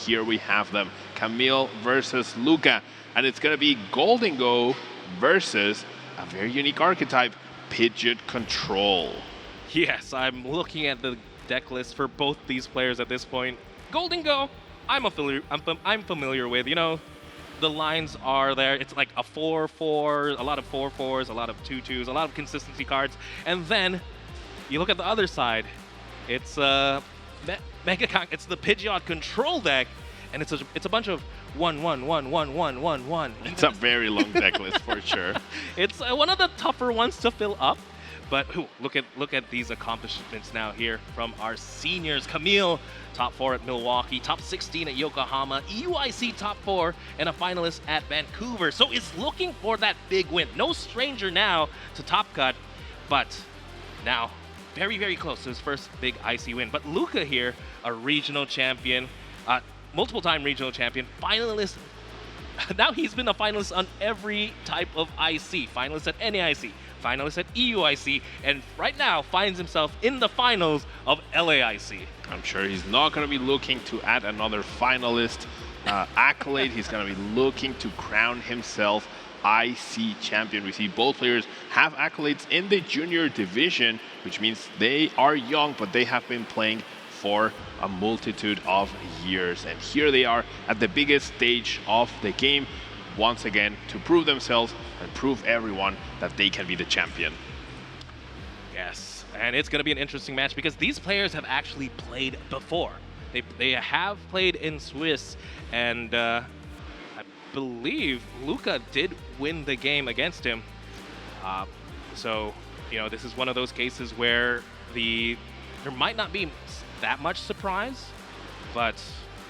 here we have them. Kamil versus Luka. And it's going to be Golden Go versus a very unique archetype, Pidgeot Control. Yes, I'm looking at the deck list for both these players at this point. Golden Go, I'm familiar with. You know, the lines are there. It's like a 4/4, a lot of 4/4s, a lot of 2/2s, a lot of consistency cards. And then you look at the other side. It's it's the Pidgeot Control deck, and it's a bunch of 1/1/1/1/1/1/1. It's a very long deck list for sure. It's one of the tougher ones to fill up. But look at these accomplishments now here from our seniors. Kamil, top 4 at Milwaukee, top 16 at Yokohama, EUIC top 4, and a finalist at Vancouver. So is looking for that big win. No stranger now to Top Cut, but now very, very close to his first big IC win. But Luka here, a regional champion, multiple-time regional champion, finalist. Now he's been a finalist on every type of IC, finalist at NAIC, finalist at EUIC, and right now finds himself in the finals of LAIC. I'm sure he's not going to be looking to add another finalist accolade. He's going to be looking to crown himself IC champion. We see both players have accolades in the junior division, which means they are young, but they have been playing for a multitude of years. And here they are at the biggest stage of the game, once again, to prove themselves and prove everyone that they can be the champion. Yes, and it's going to be an interesting match because these players have actually played before. They have played in Swiss, and I believe Luka did win the game against him. So, you know, this is one of those cases where there might not be that much surprise, but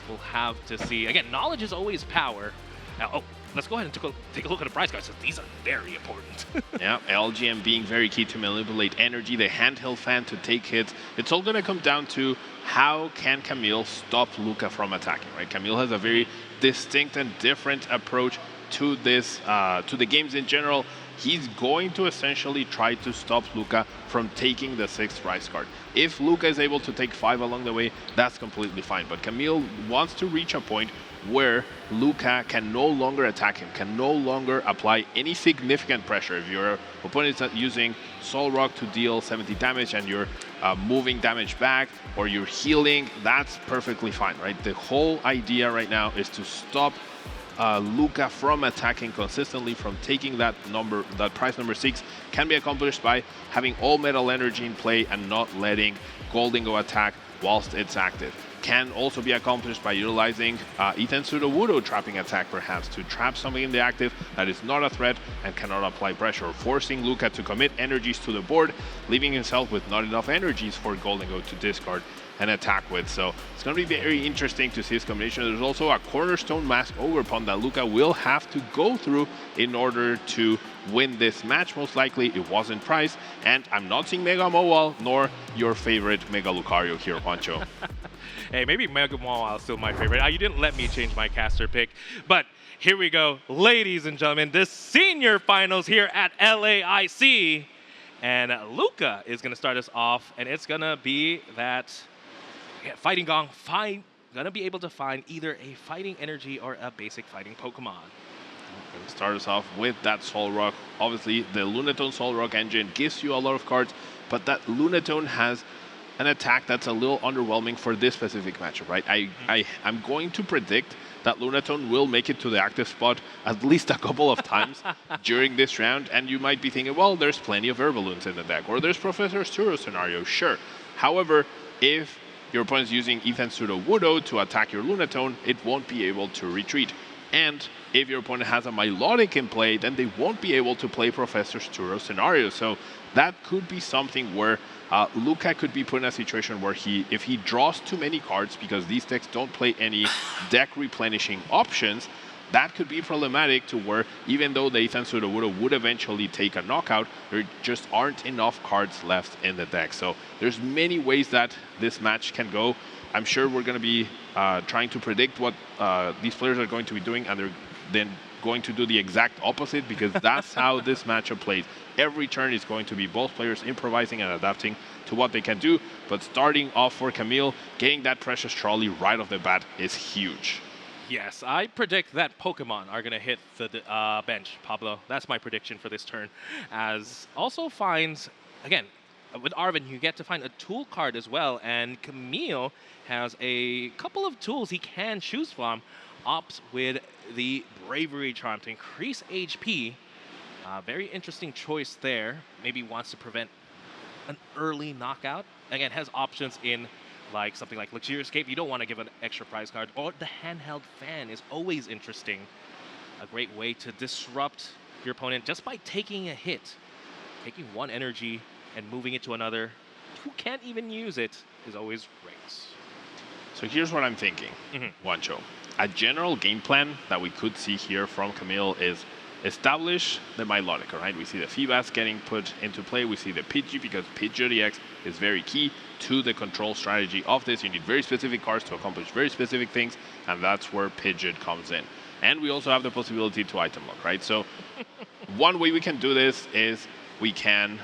we'll have to see. Again, knowledge is always power. Now, let's go ahead and take a look at the prize cards, because these are very important. Yeah, LGM being very key to manipulate energy, the handheld fan to take hits. It's all going to come down to how can Kamil stop Luka from attacking, right? Kamil has a very distinct and different approach to this, to the games in general. He's going to essentially try to stop Luka from taking the 6th prize card. If Luka is able to take 5 along the way, that's completely fine. But Kamil wants to reach a point where Luka can no longer attack him, can no longer apply any significant pressure. If your opponent is using Soul Rock to deal 70 damage and you're moving damage back, or you're healing, that's perfectly fine, right? The whole idea right now is to stop Luka from attacking consistently, from taking that prize number 6. Can be accomplished by having all metal energy in play and not letting Golden Go attack whilst it's active. Can also be accomplished by utilizing Ethan Sudowoodo trapping attack, perhaps, to trap something in the active that is not a threat and cannot apply pressure, forcing Luka to commit energies to the board, leaving himself with not enough energies for Golden Go to discard and attack with. So it's going to be very interesting to see this combination. There's also a Cornerstone Mask Ogre Pond that Luka will have to go through in order to win this match. Most likely it wasn't priced, and I'm not seeing Mega Mowal nor your favorite Mega Lucario here, Pancho. Hey, maybe Mega Mawile is still my favorite. You didn't let me change my caster pick, but here we go, ladies and gentlemen, the senior finals here at LAIC, and Luka is going to start us off, and it's going to be that Fighting Gong, gonna be able to find either a fighting energy or a basic fighting Pokemon. Gonna start us off with that Soul Rock. Obviously, the Lunatone Soul Rock engine gives you a lot of cards, but that Lunatone has an attack that's a little underwhelming for this specific matchup, right? I'm going to predict that Lunatone will make it to the active spot at least a couple of times during this round, and you might be thinking, well, there's plenty of Herbaloons in the deck, or there's Professor Sturo scenario, sure. However, if your opponent's using Ethan Sudowoodo to attack your Lunatone, it won't be able to retreat. And if your opponent has a Milotic in play, then they won't be able to play Professor Sturo scenario. So that could be something where Luka could be put in a situation where if he draws too many cards, because these decks don't play any deck replenishing options, that could be problematic to where even though the Ethan Sudowoodo would eventually take a knockout, there just aren't enough cards left in the deck. So there's many ways that this match can go. I'm sure we're going to be trying to predict what these players are going to be doing, and then going to do the exact opposite because that's how this matchup plays. Every turn is going to be both players improvising and adapting to what they can do. But starting off for Kamil, getting that Precious Trolley right off the bat is huge. Yes, I predict that Pokemon are going to hit the bench, Pablo. That's my prediction for this turn. As also finds, again, with Arven, you get to find a tool card as well, and Kamil has a couple of tools he can choose from. Opts with the Bravery Charm to increase HP. Very interesting choice there. Maybe wants to prevent an early knockout. Again, has options in like something like Luxurious Escape. You don't want to give an extra prize card. Or the Handheld Fan is always interesting. A great way to disrupt your opponent just by taking a hit. Taking one energy and moving it to another who can't even use it is always great. So here's what I'm thinking, Wancho. A general game plan that we could see here from Kamil is establish the Milotic, right? We see the Feebas getting put into play. We see the Pidgey because Pidgey EX is very key to the control strategy of this. You need very specific cards to accomplish very specific things, and that's where Pidgeot comes in. And we also have the possibility to item lock, right? So one way we can do this is we can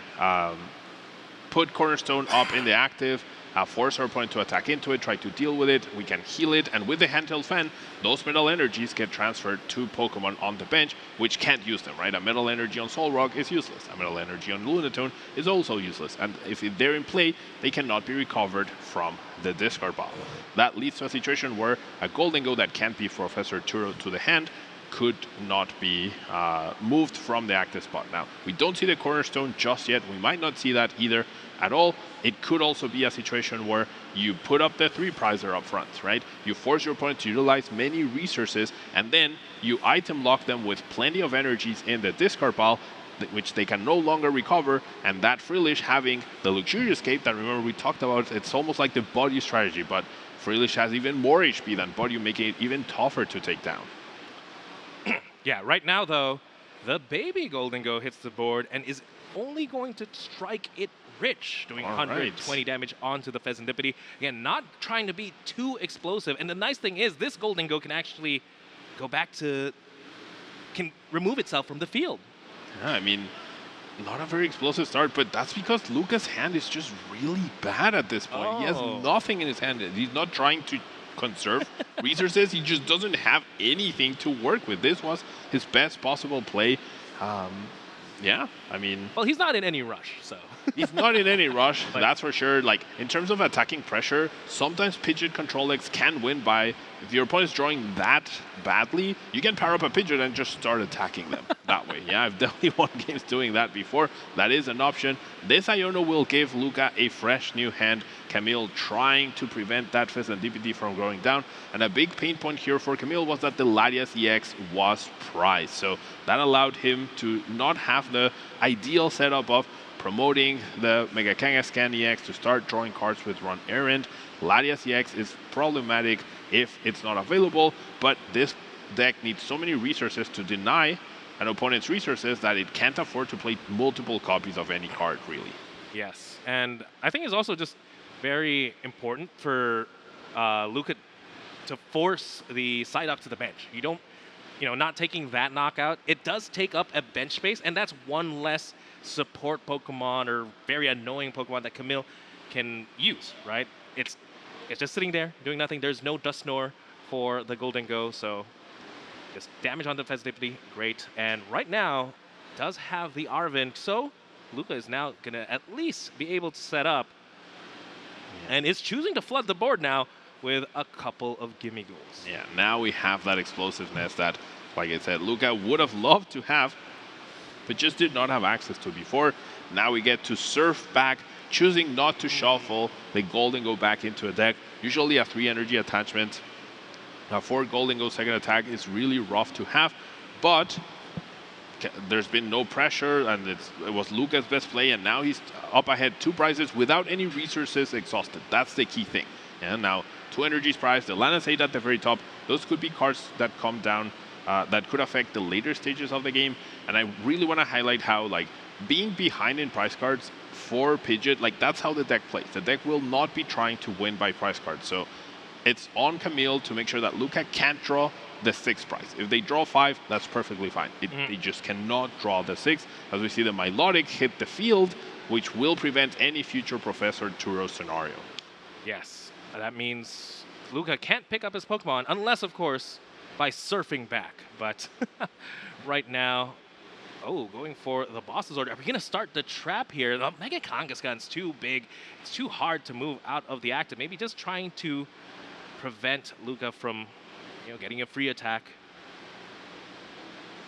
put Cornerstone up in the active, force our opponent to attack into it, try to deal with it. We can heal it, and with the Handheld Fan, those metal energies get transferred to Pokemon on the bench, which can't use them, right? A metal energy on Solrock is useless. A metal energy on Lunatone is also useless. And if they're in play, they cannot be recovered from the discard pile. That leads to a situation where a Golden Go that can't be Professor Turo to the hand could not be moved from the active spot. Now, we don't see the Cornerstone just yet. We might not see that either at all. It could also be a situation where you put up the 3-prizer up front, right? You force your opponent to utilize many resources, and then you item lock them with plenty of energies in the discard pile, which they can no longer recover, and that Freelish having the Luxurious Escape that, remember, we talked about, it's almost like the Body strategy, but Freelish has even more HP than Body, making it even tougher to take down. Yeah, right now, though, the baby Golden Go hits the board and is only going to strike it rich, doing 120 damage onto the Pheasantipity. Again, not trying to be too explosive. And the nice thing is this Golden Go can actually go back to, can remove itself from the field. Yeah, I mean, not a very explosive start, but that's because Luka's hand is just really bad at this point. He has nothing in his hand. He's not trying to conserve resources. He just doesn't have anything to work with. This was his best possible play. Yeah, I mean... Well, he's not in any rush, so... He's not in any rush, that's for sure. Like, in terms of attacking pressure, sometimes Pidgeot Control X can win by... If your opponent's drawing that badly, you can power up a Pidgeot and just start attacking them that way. Yeah, I've definitely won games doing that before. That is an option. This Iono will give Luka a fresh new hand. Kamil trying to prevent that Pheasantipity from going down. And a big pain point here for Kamil was that the Latias EX was prized. So that allowed him to not have the ideal setup of promoting the Mega Kangaskhan EX to start drawing cards with Run Errand. Latias EX is problematic if it's not available, but this deck needs so many resources to deny an opponent's resources that it can't afford to play multiple copies of any card, really. Yes, and I think it's also just very important for Luka to force the side up to the bench. You don't, not taking that knockout, it does take up a bench space, and that's one less support Pokemon or very annoying Pokemon that Kamil can use, right? It's just sitting there doing nothing. There's no Dusknoir for the Golden Go, so just damage on the Pheasantipity, great. And right now, does have the Arven, so Luka is now going to at least be able to set up and is choosing to flood the board now with a couple of gimme goals. Yeah, now we have that explosiveness that, like I said, Luka would have loved to have, but just did not have access to before. Now we get to surf back, choosing not to shuffle the Golden Go back into a deck. Usually a 3 energy attachment. Now 4 Golden Go second attack is really rough to have, but there's been no pressure, and it was Luka's best play, and now he's up ahead 2 prizes without any resources exhausted. That's the key thing. And now 2 energies prized, the Lanaceit at the very top. Those could be cards that come down that could affect the later stages of the game. And I really want to highlight how, like, being behind in prize cards for Pidgeot, like, that's how the deck plays. The deck will not be trying to win by prize cards. So it's on Kamil to make sure that Luka can't draw the 6th prize. If they draw 5, that's perfectly fine. They just cannot draw the 6. As we see, the Milotic hit the field, which will prevent any future Professor Turo scenario. Yes, that means Luka can't pick up his Pokemon unless, of course, by surfing back. But right now, going for the boss's order. Are we going to start the trap here? The Mega Kangaskhan's too big. It's too hard to move out of the active. Maybe just trying to prevent Luka from, getting a free attack.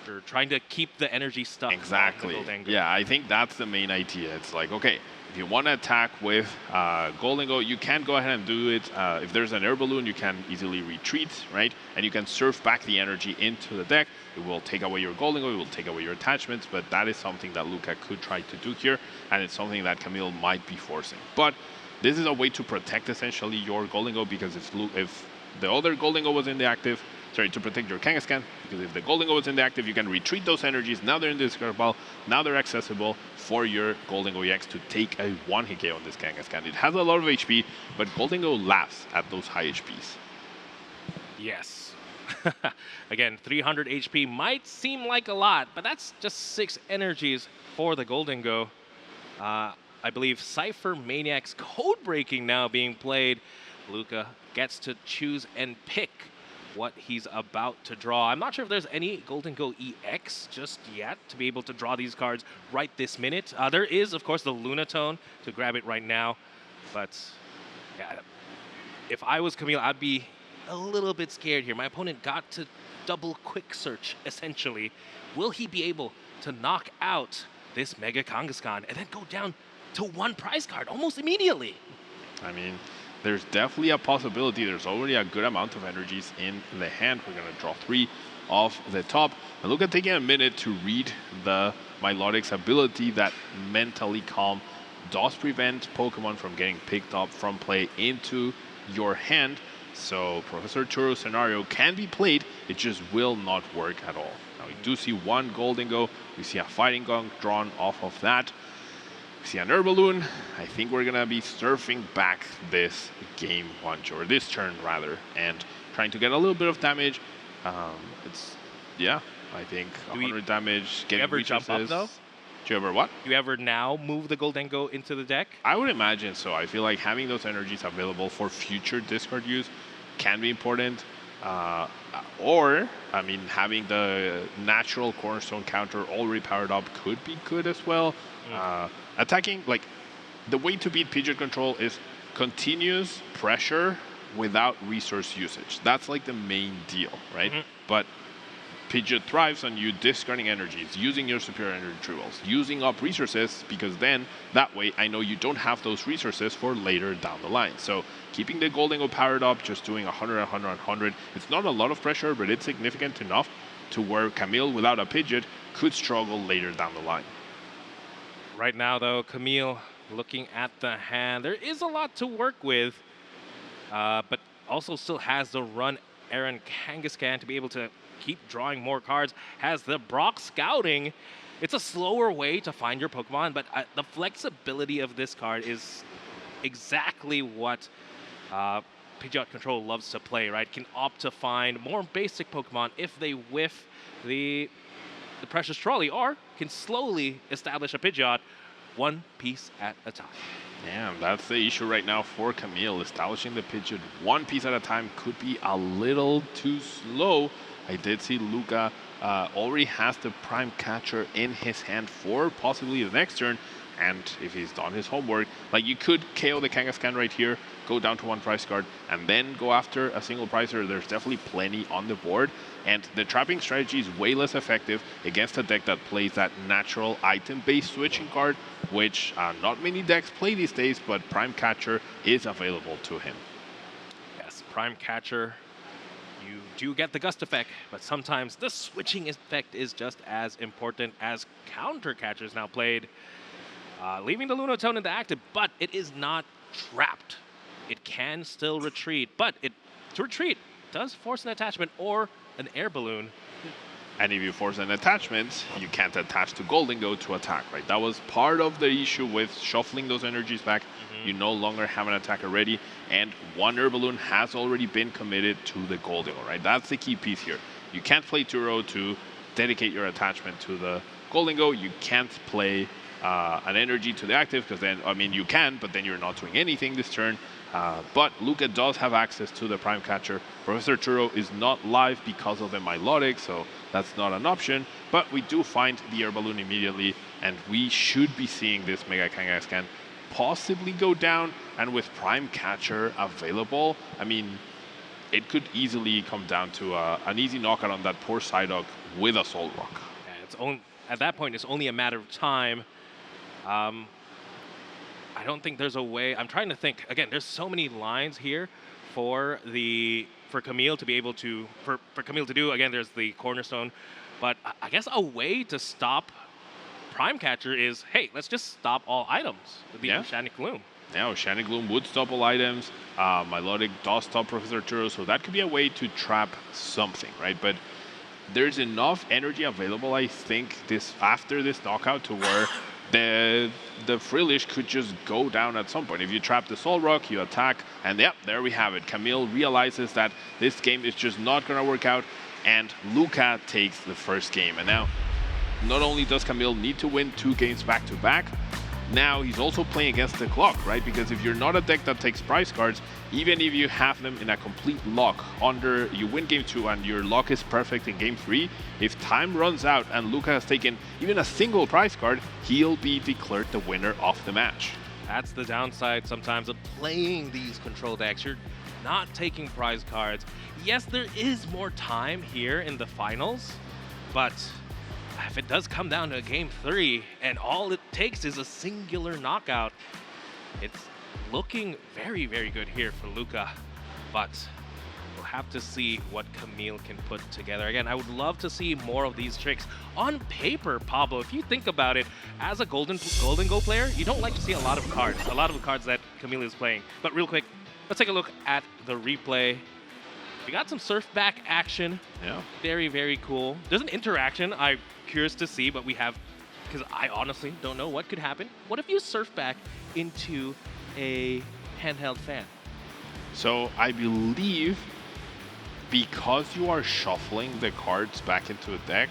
Or trying to keep the energy stuck. Exactly. Yeah, I think that's the main idea. It's like, okay, if you want to attack with Golden Go, you can go ahead and do it. If there's an air balloon, you can easily retreat, right? And you can surf back the energy into the deck. It will take away your Golden Go, it will take away your attachments, but that is something that Luka could try to do here, and it's something that Kamil might be forcing. But this is a way to protect essentially your Golden Go, because if the other Golden Go was in the active, to protect your Kangaskhan, because if the Golden Go was in the active, you can retreat those energies. Now they're in the discard pile. Now they're accessible for your Golden Go EX to take a 1-hit KO on this Kangaskhan. It has a lot of HP, but Golden Go laughs at those high HPs. Yes. Again, 300 HP might seem like a lot, but that's just 6 energies for the Golden Go. I believe Cypher Maniac's code breaking now being played. Luka gets to choose and pick what he's about to draw. I'm not sure if there's any Golden Go EX just yet to be able to draw these cards right this minute. There is, of course, the Lunatone to grab it right now. But yeah, if I was Kamil, I'd be a little bit scared here. My opponent got to double quick search, essentially. Will he be able to knock out this Mega Kangaskhan and then go down to 1 prize card almost immediately? I mean, there's definitely a possibility. There's already a good amount of energies in the hand. We're going to draw 3 off the top. And look at taking a minute to read the Milotic's ability. That Mentally Calm does prevent Pokemon from getting picked up from play into your hand. So Professor Turo's scenario can be played. It just will not work at all. Now we do see 1 Golden Go. We see a Fighting Gunk drawn off of that. See an air balloon. I think we're gonna be surfing back this game once, or this turn rather, and trying to get a little bit of damage. I think 100 damage. Do you ever jump up though? Do you ever what? Do you ever now move the Golden Go into the deck? I would imagine so. I feel like having those energies available for future discard use can be important. Having the natural Cornerstone counter already powered up could be good as well. Attacking, like, the way to beat Pidgeot control is continuous pressure without resource usage. That's like the main deal, right? But Pidgeot thrives on you discarding energies, using your superior energy retrievals, using up resources, because then that way I know you don't have those resources for later down the line. So keeping the Golden Go powered up, just doing 100, 100, 100, it's not a lot of pressure, but it's significant enough to where Kamil without a Pidgeot could struggle later down the line. Right now, though, Kamil looking at the hand. There is a lot to work with, but also still has the run Aaron Kangaskhan to be able to keep drawing more cards. Has the Brock Scouting. It's a slower way to find your Pokemon, but the flexibility of this card is exactly what Pidgeot Control loves to play, right? Can opt to find more basic Pokemon if they whiff the Precious Trolley, or can slowly establish a Pidgeot 1 piece at a time. Yeah, that's the issue right now for Kamil. Establishing the Pidgeot 1 piece at a time could be a little too slow. I did see Luka already has the Prime Catcher in his hand for possibly the next turn. And if he's done his homework, like, you could KO the Kangaskhan right here, go down to 1 prize card, and then go after a single prizer. There's definitely plenty on the board. And the trapping strategy is way less effective against a deck that plays that natural item-based switching card, which not many decks play these days, but Prime Catcher is available to him. Yes, Prime Catcher. You do get the gust effect, but sometimes the switching effect is just as important as counter catchers now played. Leaving the Lunatone in the active, but it is not trapped. It can still retreat, but to retreat does force an attachment or an air balloon. And if you force an attachment, you can't attach to Golden Go to attack, right? That was part of the issue with shuffling those energies back. You no longer have an attacker ready, and one Air Balloon has already been committed to the Golden Go, right? That's the key piece here. You can't play Turo to dedicate your attachment to the Golden Go. You can't play an energy to the active, because then, I mean, you can, but then you're not doing anything this turn. But Luka does have access to the Prime Catcher. Professor Turo is not live because of the Milotic, so that's not an option. But we do find the Air Balloon immediately, and we should be seeing this Mega Kangaskhan possibly go down. And with Prime Catcher available, I mean, it could easily come down to an easy knockout on that poor Psyduck with a Soul Rock. Yeah, at that point, it's only a matter of time. I don't think there's a way. I'm trying to think. Again, there's so many lines here for Kamil to be able to for Kamil to do. Again, there's the Cornerstone, but I guess a way to stop Prime Catcher is, hey, let's just stop all items with the Oceanic Gloom. Now, Oceanic Gloom would stop all items. Milotic does stop Professor Turo, so that could be a way to trap something, right? But there's enough energy available, I think, after this knockout to where the Frillish could just go down at some point. If you trap the Soul Rock, you attack, and yep, there we have it. Kamil realizes that this game is just not going to work out, and Luka takes the first game. And now, not only does Kamil need to win 2 games back-to-back, now he's also playing against the clock, right? Because if you're not a deck that takes prize cards, even if you have them in a complete lock, you win game 2 and your lock is perfect in game 3, if time runs out and Luka has taken even a single prize card, he'll be declared the winner of the match. That's the downside sometimes of playing these control decks. You're not taking prize cards. Yes, there is more time here in the finals, but if it does come down to game 3 and all it takes is a singular knockout, it's looking very, very good here for Luka. But we'll have to see what Kamil can put together. Again, I would love to see more of these tricks. On paper, Pablo, if you think about it, as a Golden Go player, you don't like to see a lot of cards that Kamil is playing. But real quick, let's take a look at the replay. We got some surf back action. Yeah. Very, very cool. There's an interaction I'm curious to see, but we have, because I honestly don't know what could happen. What if you surf back into a handheld fan? So I believe because you are shuffling the cards back into a deck,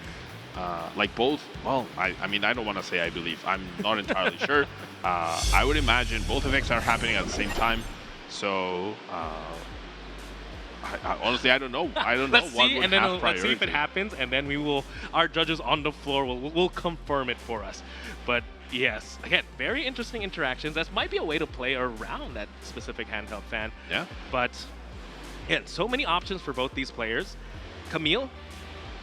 like both, well, I mean, I don't want to say I believe. I'm not entirely sure. I would imagine both effects are happening at the same time. So honestly, I don't know. I don't know what would have priority. Let's see if it happens, and then our judges on the floor will confirm it for us. But yes, again, very interesting interactions. That might be a way to play around that specific handheld fan. Yeah. But again, so many options for both these players. Kamil,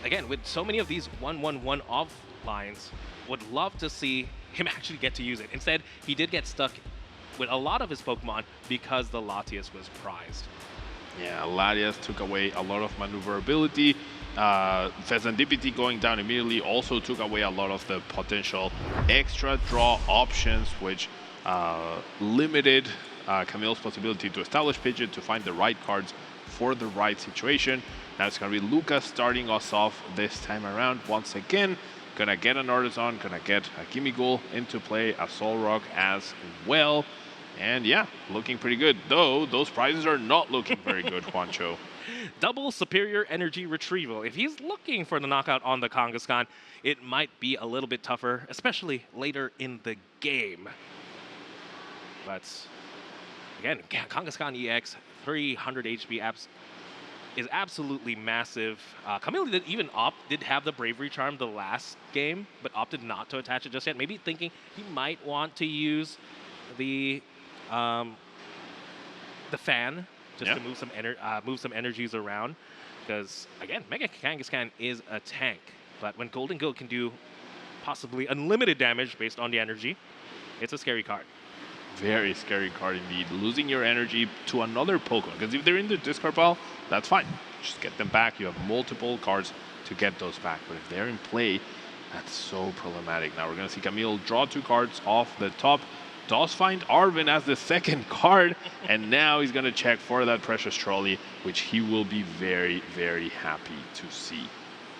again, with so many of these 1-1-1 off lines, would love to see him actually get to use it. Instead, he did get stuck with a lot of his Pokemon because the Latias was prized. Yeah, Latias took away a lot of maneuverability. Fezandipity going down immediately also took away a lot of the potential extra draw options, which limited Kamil's possibility to establish Pidgeot, to find the right cards for the right situation. Now it's going to be Luka starting us off this time around once again. Gonna get an Artisan, gonna get a Gimmighoul into play, a Soul Rock as well. And yeah, looking pretty good. Though, those prizes are not looking very good, Juancho. Double Superior Energy Retrieval. If he's looking for the knockout on the Kangaskhan, it might be a little bit tougher, especially later in the game. But again, Kangaskhan EX, 300 HP apps is absolutely massive. Kamil did have the Bravery Charm the last game, but opted not to attach it just yet. Maybe thinking he might want to use the fan just to move some energies around. Because again, Mega Kangaskhan is a tank, but when Golden Go can do possibly unlimited damage based on the energy, it's a scary card. Very scary card indeed. Losing your energy to another Pokemon, because if they're in the discard pile, that's fine. Just get them back. You have multiple cards to get those back. But if they're in play, that's so problematic. Now we're going to see Kamil draw 2 cards off the top. Does find Arven as the second card, and now he's going to check for that Precious Trolley, which he will be very, very happy to see.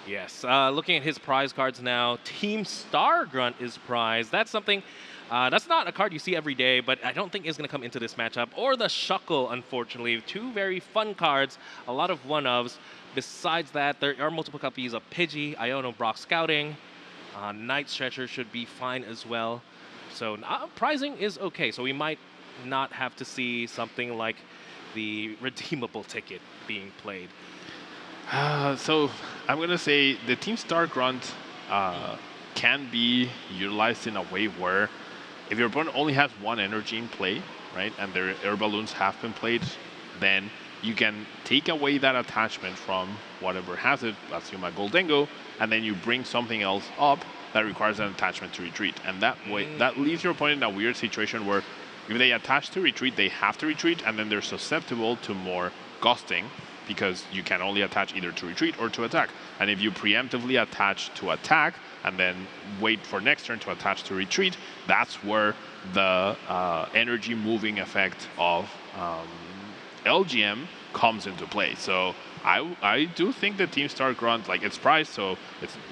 Yes, looking at his prize cards now, Team Star Grunt is prized. That's something, that's not a card you see every day, but I don't think is going to come into this matchup. Or the Shuckle, unfortunately. Two very fun cards, a lot of one-ofs. Besides that, there are multiple copies of Pidgey, Iono Brock Scouting. Night Stretcher should be fine as well. So prizing is okay, so we might not have to see something like the redeemable ticket being played. So I'm gonna say the Team Star Grunt can be utilized in a way where if your opponent only has one energy in play, right, and their air balloons have been played, then you can take away that attachment from whatever has it, assume a Goldengo, and then you bring something else up that requires an attachment to retreat. And that way, that leaves your opponent in a weird situation where if they attach to retreat, they have to retreat, and then they're susceptible to more ghosting, because you can only attach either to retreat or to attack. And if you preemptively attach to attack and then wait for next turn to attach to retreat, that's where the energy moving effect of LGM comes into play. So I do think that Team Star Grunt, like, it's priced, so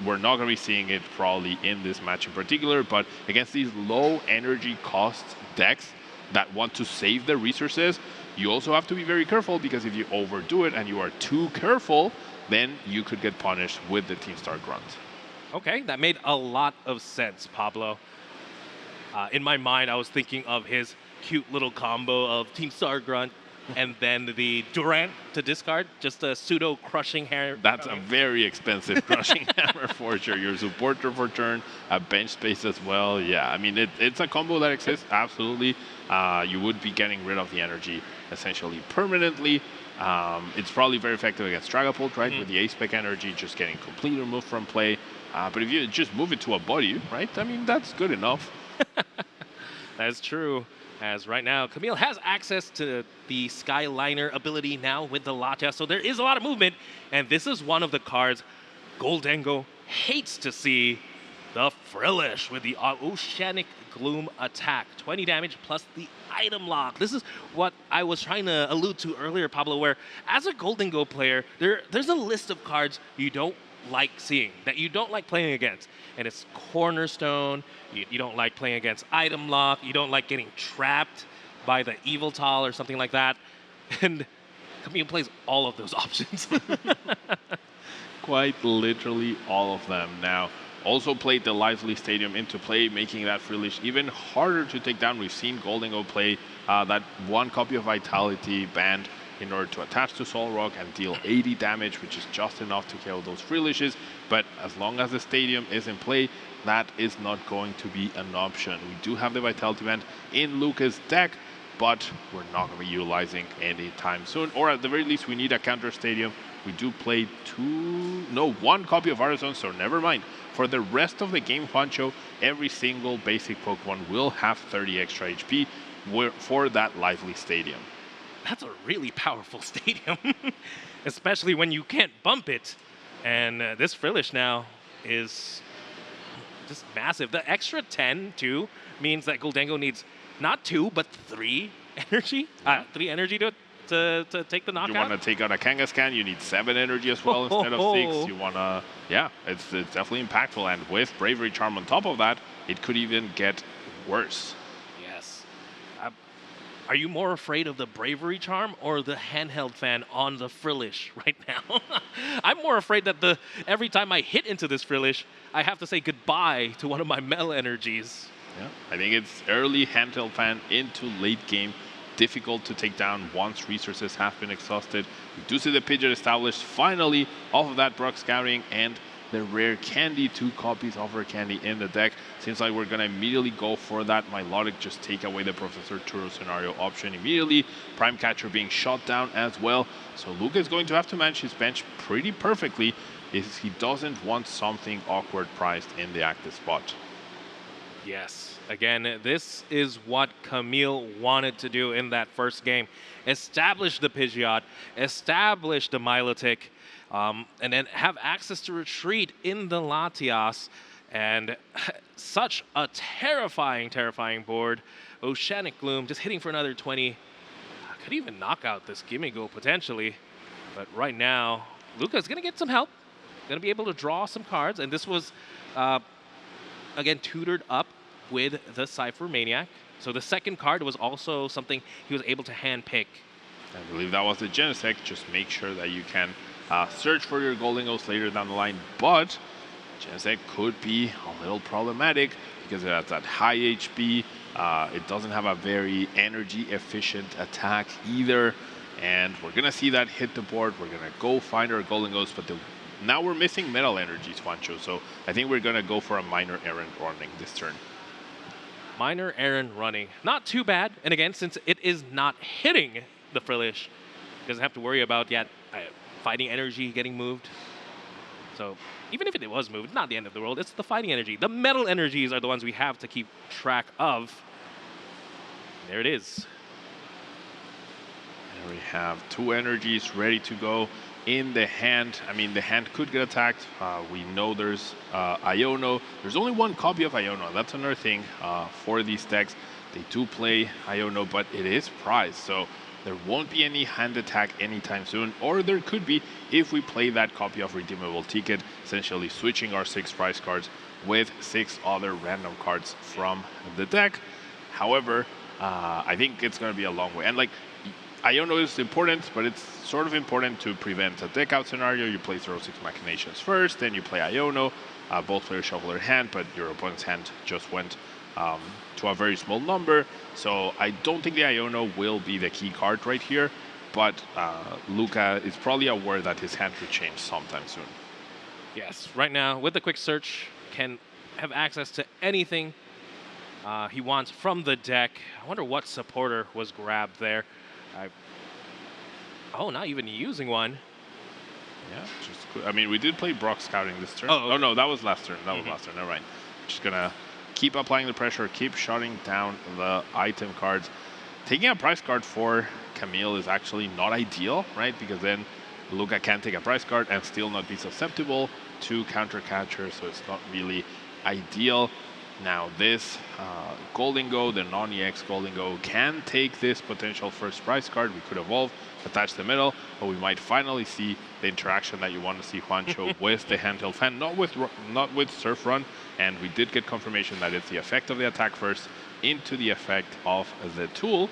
we're not going to be seeing it probably in this match in particular, but against these low energy cost decks that want to save their resources, you also have to be very careful, because if you overdo it and you are too careful, then you could get punished with the Team Star Grunt. Okay, that made a lot of sense, Pablo. In my mind, I was thinking of his cute little combo of Team Star Grunt and then the Durant to discard, just a pseudo crushing hammer. That's a very expensive crushing hammer for sure. Your supporter for turn, a bench space as well. Yeah, I mean, it's a combo that exists, absolutely. You would be getting rid of the energy essentially permanently. It's probably very effective against Dragapult, right? With the A-Spec energy just getting completely removed from play. But if you just move it to a body, right? I mean, that's good enough. That is true. As right now, Kamil has access to the Skyliner ability now with the Latias, so there is a lot of movement, and this is one of the cards Goldengo hates to see. The Frillish with the Oceanic Gloom attack. 20 damage plus the item lock. This is what I was trying to allude to earlier, Pablo, where as a Goldengo player, there's a list of cards you don't like seeing, that you don't like playing against. And it's Cornerstone, you don't like playing against Item Lock, you don't like getting trapped by the Evil Tall or something like that. And Kamil plays all of those options. Quite literally all of them. Now, also played the Lively Stadium into play, making that Frillish even harder to take down. We've seen Goldengo play that one copy of Vitality banned in order to attach to Soul Rock and deal 80 damage, which is just enough to kill those Frillishes. But as long as the Stadium is in play, that is not going to be an option. We do have the Vitality Band in Luka's deck, but we're not going to be utilizing anytime soon. Or at the very least, we need a counter Stadium. We do play one copy of Arizona, so never mind. For the rest of the game, Juancho, every single basic Pokemon will have 30 extra HP for that Lively Stadium. That's a really powerful stadium, especially when you can't bump it. And this Frillish now is just massive. The extra 10, too, means that Goldengo needs not 2, but 3 energy. 3 energy to take the knockout. You want to take out a Kangaskhan, you need 7 energy as well instead of 6. You want to, yeah, it's definitely impactful. And with Bravery Charm on top of that, it could even get worse. Yes. Are you more afraid of the Bravery Charm or the handheld fan on the Frillish right now? I'm more afraid that every time I hit into this Frillish, I have to say goodbye to one of my Mel energies. Yeah, I think it's early handheld fan into late game. Difficult to take down once resources have been exhausted. We do see the Pidgeot established finally off of that Brock Scouting and the Rare Candy, 2 copies of Rare Candy in the deck. Seems like we're going to immediately go for that Milotic, just take away the Professor Turo scenario option immediately. Prime Catcher being shot down as well. So Luka is going to have to manage his bench pretty perfectly if he doesn't want something awkward priced in the active spot. Yes. Again, this is what Kamil wanted to do in that first game. Establish the Pidgeot, establish the Milotic, and then have access to retreat in the Latias. And such a terrifying board. Oceanic Gloom just hitting for another 20. Could even knock out this Gimme Go potentially. But right now, Luka's going to get some help. going to be able to draw some cards. And this was, again, tutored up with the Cypher Maniac. So the second card was also something he was able to hand pick. I believe that was the Genesect. Just make sure that you can search for your Golden Ghost later down the line. But Genesect could be a little problematic because it has that high HP. It doesn't have a very energy efficient attack either. And we're going to see that hit the board. We're going to go find our Golden Ghost. But now we're missing Metal Energies, Juancho. So I think we're going to go for a minor errand running this turn. Minor errand running. Not too bad. And again, since it is not hitting the Frillish, doesn't have to worry about yet fighting energy getting moved. So even if it was moved, not the end of the world. It's the fighting energy. The metal energies are the ones we have to keep track of. There it is. And we have 2 energies ready to go in the hand. I mean, the hand could get attacked. We know there's Iono. There's only 1 copy of Iono. That's another thing for these decks. They do play Iono, but it is prized. So there won't be any hand attack anytime soon, or there could be if we play that copy of Redeemable Ticket, essentially switching our 6 prize cards with 6 other random cards from the deck. However, I think it's going to be a long way. And like, Iono is important, but it's sort of important to prevent a deck out scenario. You play 0-6 Machinations first, then you play Iono. Both players shuffle their hand, but your opponent's hand just went to a very small number. So I don't think the Iono will be the key card right here, but Luka is probably aware that his hand could change sometime soon. Yes, right now with the quick search can have access to anything he wants from the deck. I wonder what supporter was grabbed there. Oh, not even using one. Yeah, just I mean, we did play Brock Scouting this turn. Oh, okay. Oh no, that was last turn. That was last turn. Never mind. Just gonna keep applying the pressure, keep shutting down the item cards. Taking a prize card for Kamil is actually not ideal, right? Because then Luka can take a prize card and still not be susceptible to counter catcher, so it's not really ideal. Now this Golden Go, the non-EX Golden Go, can take this potential first prize card. We could evolve, attach the middle, but we might finally see the interaction that you want to see, Juancho, with the handheld fan, not with Surf Run. And we did get confirmation that it's the effect of the attack first into the effect of the tool.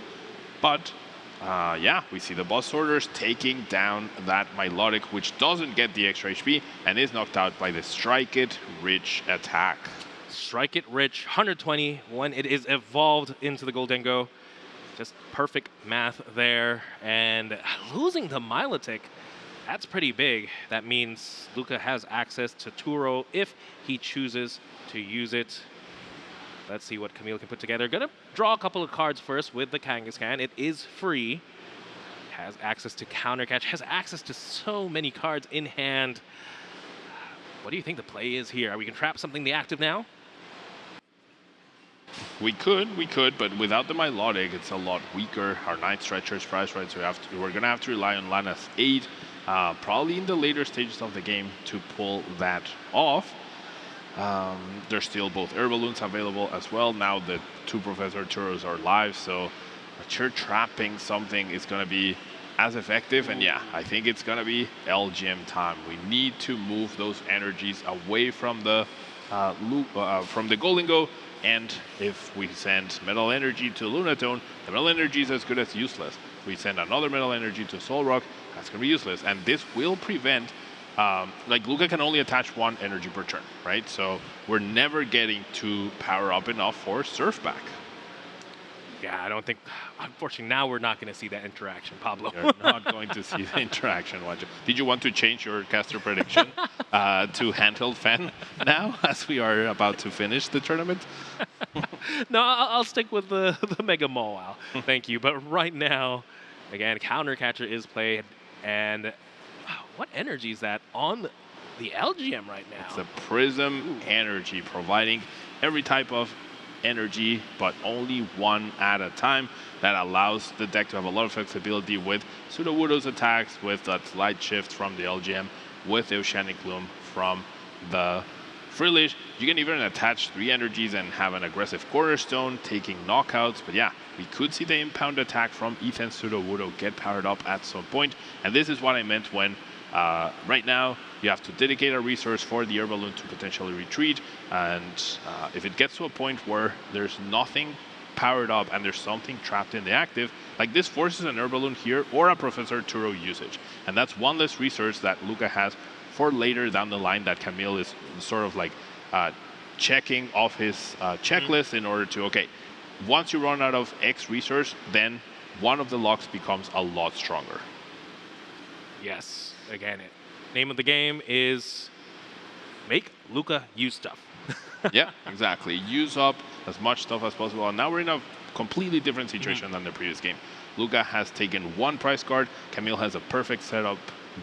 But yeah, we see the boss sorters taking down that Milotic, which doesn't get the extra HP and is knocked out by the Strike It Rich attack. Strike It Rich, 120 when it is evolved into the Golden Go. Just perfect math there. And losing to Milotic, that's pretty big. That means Luka has access to Turo if he chooses to use it. Let's see what Kamil can put together. Gonna draw a couple of cards first with the Kangaskhan. It is free. Has access to counter catch. Has access to so many cards in hand. What do you think the play is here? Are we gonna trap something the active now? We could, but without the Milotic, it's a lot weaker. Our Night Stretcher's prize, right? So we're gonna have to rely on Lana's aid, probably in the later stages of the game to pull that off. There's still both Air Balloons available as well. Now the 2 Professor Turos are live, so sure trapping something is gonna be as effective. And yeah, I think it's gonna be LGM time. We need to move those energies away from the Golden Go. And if we send Metal Energy to Lunatone, the Metal Energy is as good as useless. If we send another Metal Energy to Solrock, that's going to be useless. And this will prevent, like Luka can only attach 1 energy per turn, right? So we're never getting to power up enough for Surf back. Yeah, I don't think, unfortunately, now we're not going to see that interaction, Pablo. You're not going to see the interaction. Did you want to change your caster prediction to handheld fan now, as we are about to finish the tournament? No, I'll stick with the Mega Mawile. Thank you. But right now, again, counter catcher is played. And what energy is that on the LGM right now? It's a Prism energy, providing every type of energy, but only 1 at a time. That allows the deck to have a lot of flexibility with Sudowoodo's attacks, with that Light Shift from the LGM, with the Oceanic Loom from the Frillish. You can even attach 3 energies and have an aggressive Cornerstone, taking knockouts. But yeah, we could see the impound attack from Ethan's Sudowoodo get powered up at some point. And this is what I meant when Right now, you have to dedicate a resource for the air balloon to potentially retreat, and if it gets to a point where there's nothing powered up and there's something trapped in the active, like this forces an air balloon here or a Professor Turo usage. And that's one less resource that Luka has for later down the line that Kamil is sort of like checking off his checklist in order to, okay, once you run out of X resource, then one of the locks becomes a lot stronger. Yes, again, name of the game is make Luka use stuff. Yeah, exactly. Use up as much stuff as possible. And now we're in a completely different situation than the previous game. Luka has taken one prize card. Kamil has a perfect setup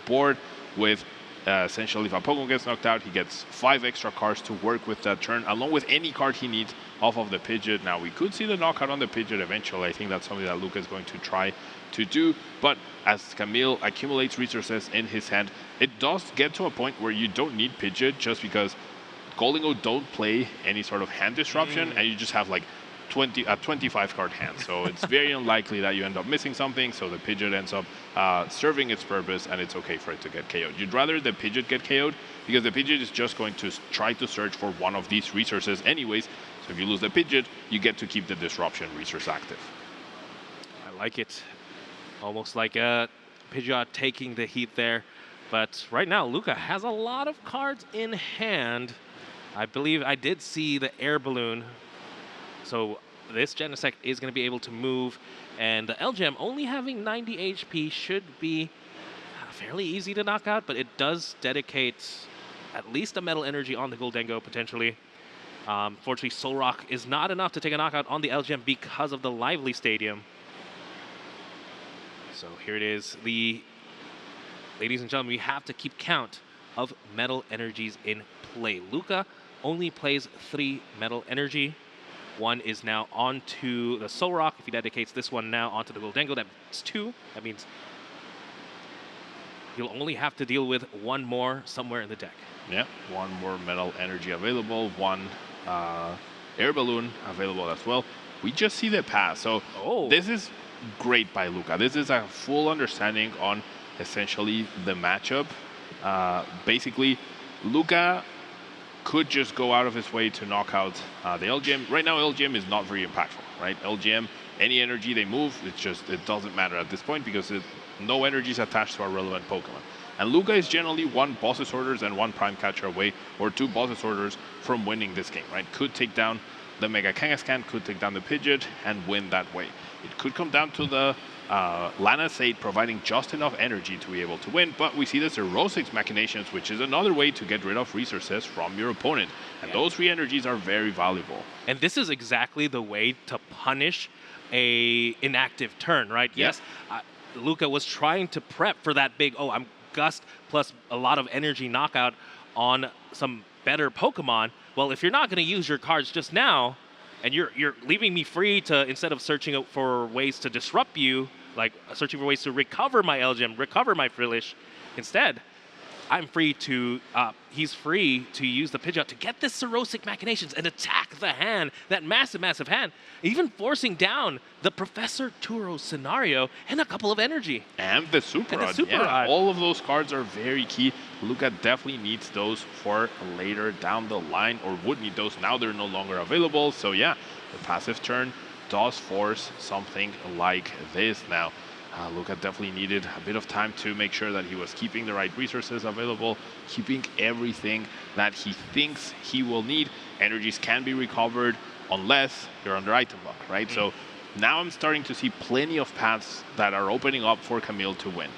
board with essentially if a Pokemon gets knocked out, he gets 5 extra cards to work with that turn, along with any card he needs off of the Pidgeot. Now, we could see the knockout on the Pidgeot eventually. I think that's something that Luka is going to try to do. But as Kamil accumulates resources in his hand, it does get to a point where you don't need Pidgeot just because Goldingo don't play any sort of hand disruption, and you just have like 25 card hand. So it's very unlikely that you end up missing something. So the Pidgeot ends up serving its purpose, and it's okay for it to get KO'd. You'd rather the Pidgeot get KO'd because the Pidgeot is just going to try to search for one of these resources anyways. So if you lose the Pidgeot, you get to keep the disruption resource active. I like it. Almost like a Pidgeot taking the heat there. But right now, Luka has a lot of cards in hand. I believe I did see the air balloon. So this Genesect is going to be able to move. And the LGM only having 90 HP should be fairly easy to knock out. But it does dedicate at least a Metal Energy on the Goldengo potentially. Fortunately, Solrock is not enough to take a knockout on the LGM because of the Lively Stadium. So here it is. Ladies and gentlemen, we have to keep count of Metal Energies in play. Luka only plays 3 Metal Energy. One is now onto the Solrock. If he dedicates this one now onto the Goldengo, that's 2. That means he'll only have to deal with 1 more somewhere in the deck. Yeah, 1 more Metal Energy available, 1 Air Balloon available as well. We just see the pass. So this is great by Luka. This is a full understanding on essentially the matchup. Basically, Luka could just go out of his way to knock out the LGM. Right now, LGM is not very impactful, right? LGM, any energy they move, it doesn't matter at this point because no energy is attached to a relevant Pokemon. And Luka is generally 1 Boss's Orders and 1 Prime Catcher away, or 2 Boss's Orders from winning this game, right? Could take down the Mega Kangaskhan, could take down the Pidgeot, and win that way. It could come down to the Lanaceit providing just enough energy to be able to win, but we see the Xerosic's Machinations, which is another way to get rid of resources from your opponent. And those re-energies are very valuable. And this is exactly the way to punish a inactive turn, right? Yeah. Yes, Luka was trying to prep for that big, I'm Gust plus a lot of energy knockout on some better Pokemon. Well, if you're not going to use your cards just now, and you're leaving me free to, instead of searching for ways to disrupt you, like searching for ways to recover my LGM, recover my Frillish, instead, I'm free to, he's free to use the Pidgeot to get this Xerosic Machinations and attack the hand, that massive, massive hand, even forcing down the Professor Turo scenario and a couple of energy. And the Super Rod. All of those cards are very key. Luka definitely needs those for later down the line, or would need those. Now they're no longer available. So yeah, the passive turn does force something like this now. Luka definitely needed a bit of time to make sure that he was keeping the right resources available, keeping everything that he thinks he will need. Energies can be recovered unless you're under item lock, right? So now I'm starting to see plenty of paths that are opening up for Kamil to win.